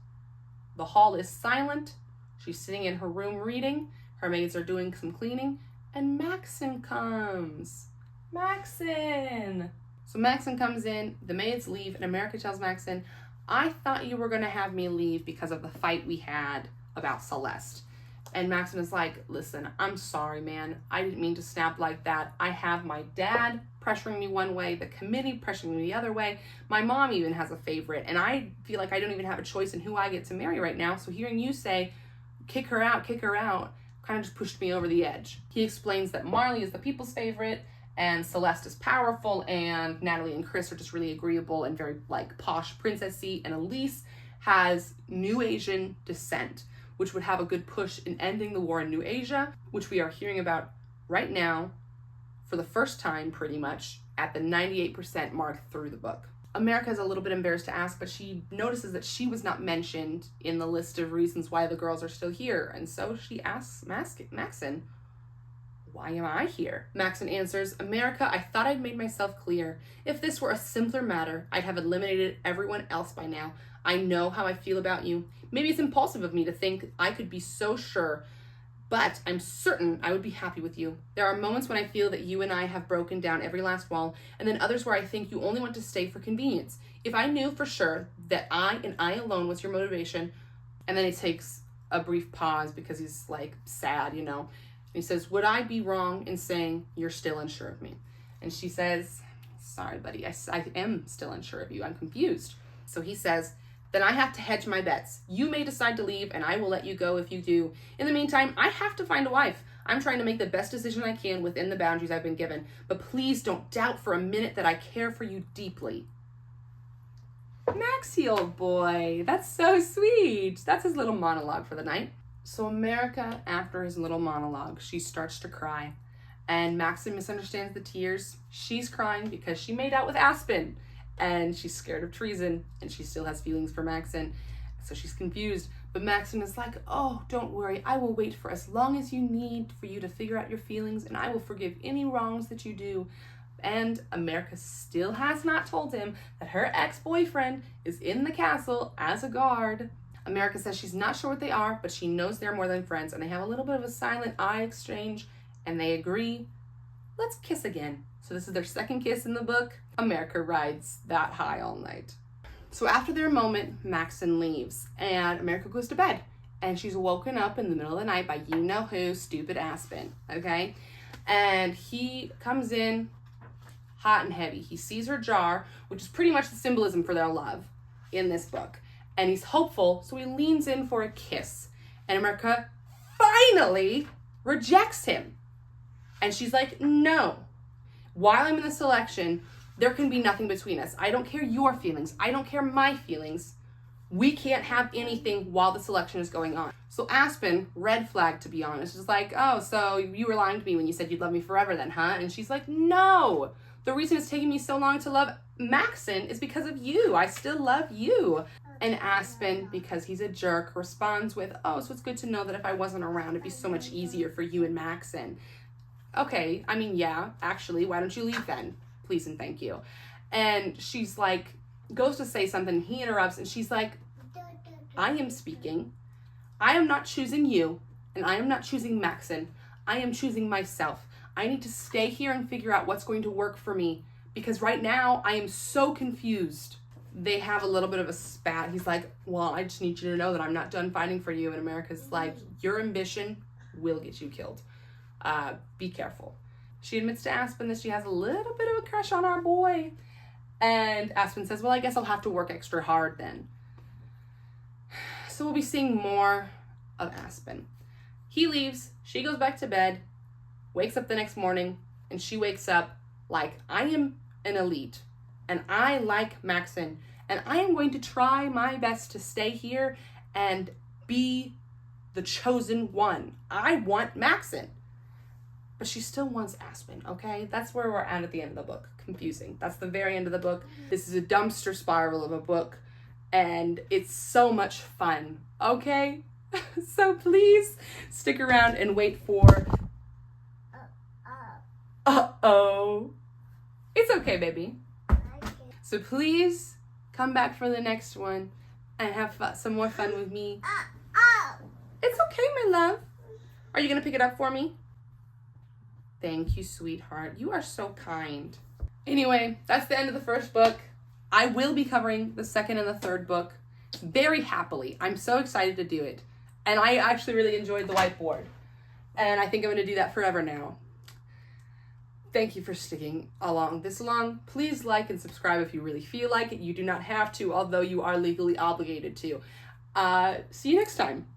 The hall is silent. She's sitting in her room reading. Her maids are doing some cleaning. And Maxon comes. Maxon! So Maxon comes in, the maids leave, and America tells Maxon, I thought you were gonna have me leave because of the fight we had about Celeste. And Maxon is like, listen, I'm sorry, man. I didn't mean to snap like that. I have my dad pressuring me one way, the committee pressuring me the other way. My mom even has a favorite, and I feel like I don't even have a choice in who I get to marry right now. So hearing you say, kick her out, kind of just pushed me over the edge. He explains that Marley is the people's favorite, and Celeste is powerful, and Natalie and Chris are just really agreeable and very like posh princessy, and Elise has New Asian descent, which would have a good push in ending the war in New Asia, which we are hearing about right now for the first time pretty much at the 98% mark through the book. America is a little bit embarrassed to ask, but she notices that she was not mentioned in the list of reasons why the girls are still here. And so she asks Maxon, why am I here? Maxon answers, America, I thought I'd made myself clear. If this were a simpler matter, I'd have eliminated everyone else by now. I know how I feel about you. Maybe it's impulsive of me to think I could be so sure, but I'm certain I would be happy with you. There are moments when I feel that you and I have broken down every last wall, and then others where I think you only want to stay for convenience. If I knew for sure that I and I alone was your motivation, and then he takes a brief pause because he's like sad, you know. And he says, would I be wrong in saying you're still unsure of me? And she says, sorry, buddy, I am still unsure of you. I'm confused. So he says, then I have to hedge my bets. You may decide to leave, and I will let you go if you do. In the meantime, I have to find a wife. I'm trying to make the best decision I can within the boundaries I've been given. But please don't doubt for a minute that I care for you deeply. Maxie, old boy, that's so sweet. That's his little monologue for the night. So America, after his little monologue, she starts to cry. And Maxon misunderstands the tears. She's crying because she made out with Aspen. And she's scared of treason, and she still has feelings for Maxon, so she's confused. But Maxon is like, oh, don't worry, I will wait for as long as you need for you to figure out your feelings, and I will forgive any wrongs that you do. And America still has not told him that her ex-boyfriend is in the castle as a guard. America says she's not sure what they are, but she knows they're more than friends, and they have a little bit of a silent eye exchange, and they agree, let's kiss again. So this is their second kiss in the book. America rides that high all night. So after their moment, Maxon leaves, and America goes to bed. And she's woken up in the middle of the night by you-know-who, stupid Aspen, okay? And he comes in hot and heavy. He sees her jar, which is pretty much the symbolism for their love in this book. And he's hopeful, so he leans in for a kiss. And America finally rejects him. And she's like, no. While I'm in the selection, there can be nothing between us. I don't care your feelings. I don't care my feelings. We can't have anything while the selection is going on. So Aspen, red flag to be honest, is like, oh, so you were lying to me when you said you'd love me forever then, huh? And she's like, no, The reason it's taking me so long to love Maxon is because of you. I still love you. And Aspen, because he's a jerk, responds with, oh, so it's good to know that if I wasn't around, it'd be so much easier for you and Maxon. Okay, I mean, yeah, actually, why don't you leave then? Please and thank you. And she's like, goes to say something, he interrupts, and she's like, I am speaking. I am not choosing you, and I am not choosing Maxon. I am choosing myself. I need to stay here and figure out what's going to work for me, because right now I am so confused. They have a little bit of a spat. He's like, well, I just need you to know that I'm not done fighting for you. And America's like, your ambition will get you killed. Be careful. She admits to Aspen that she has a little bit of a crush on our boy. And Aspen says, well, I guess I'll have to work extra hard then. So we'll be seeing more of Aspen. He leaves, she goes back to bed, wakes up the next morning, and she wakes up like, I am an elite, and I like Maxon, and I am going to try my best to stay here and be the chosen one. I want Maxon. But she still wants Aspen, okay? That's where we're at the end of the book. Confusing. That's the very end of the book. This is a dumpster spiral of a book, and it's so much fun, okay? So please stick around and wait for... Uh-oh. It's okay, baby. So please come back for the next one and have some more fun with me. It's okay, my love. Are you going to pick it up for me? Thank you, sweetheart. You are so kind. Anyway, that's the end of the first book. I will be covering the second and the third book very happily. I'm so excited to do it. And I actually really enjoyed the whiteboard. And I think I'm going to do that forever now. Thank you for sticking along this long. Please like and subscribe if you really feel like it. You do not have to, although you are legally obligated to. See you next time.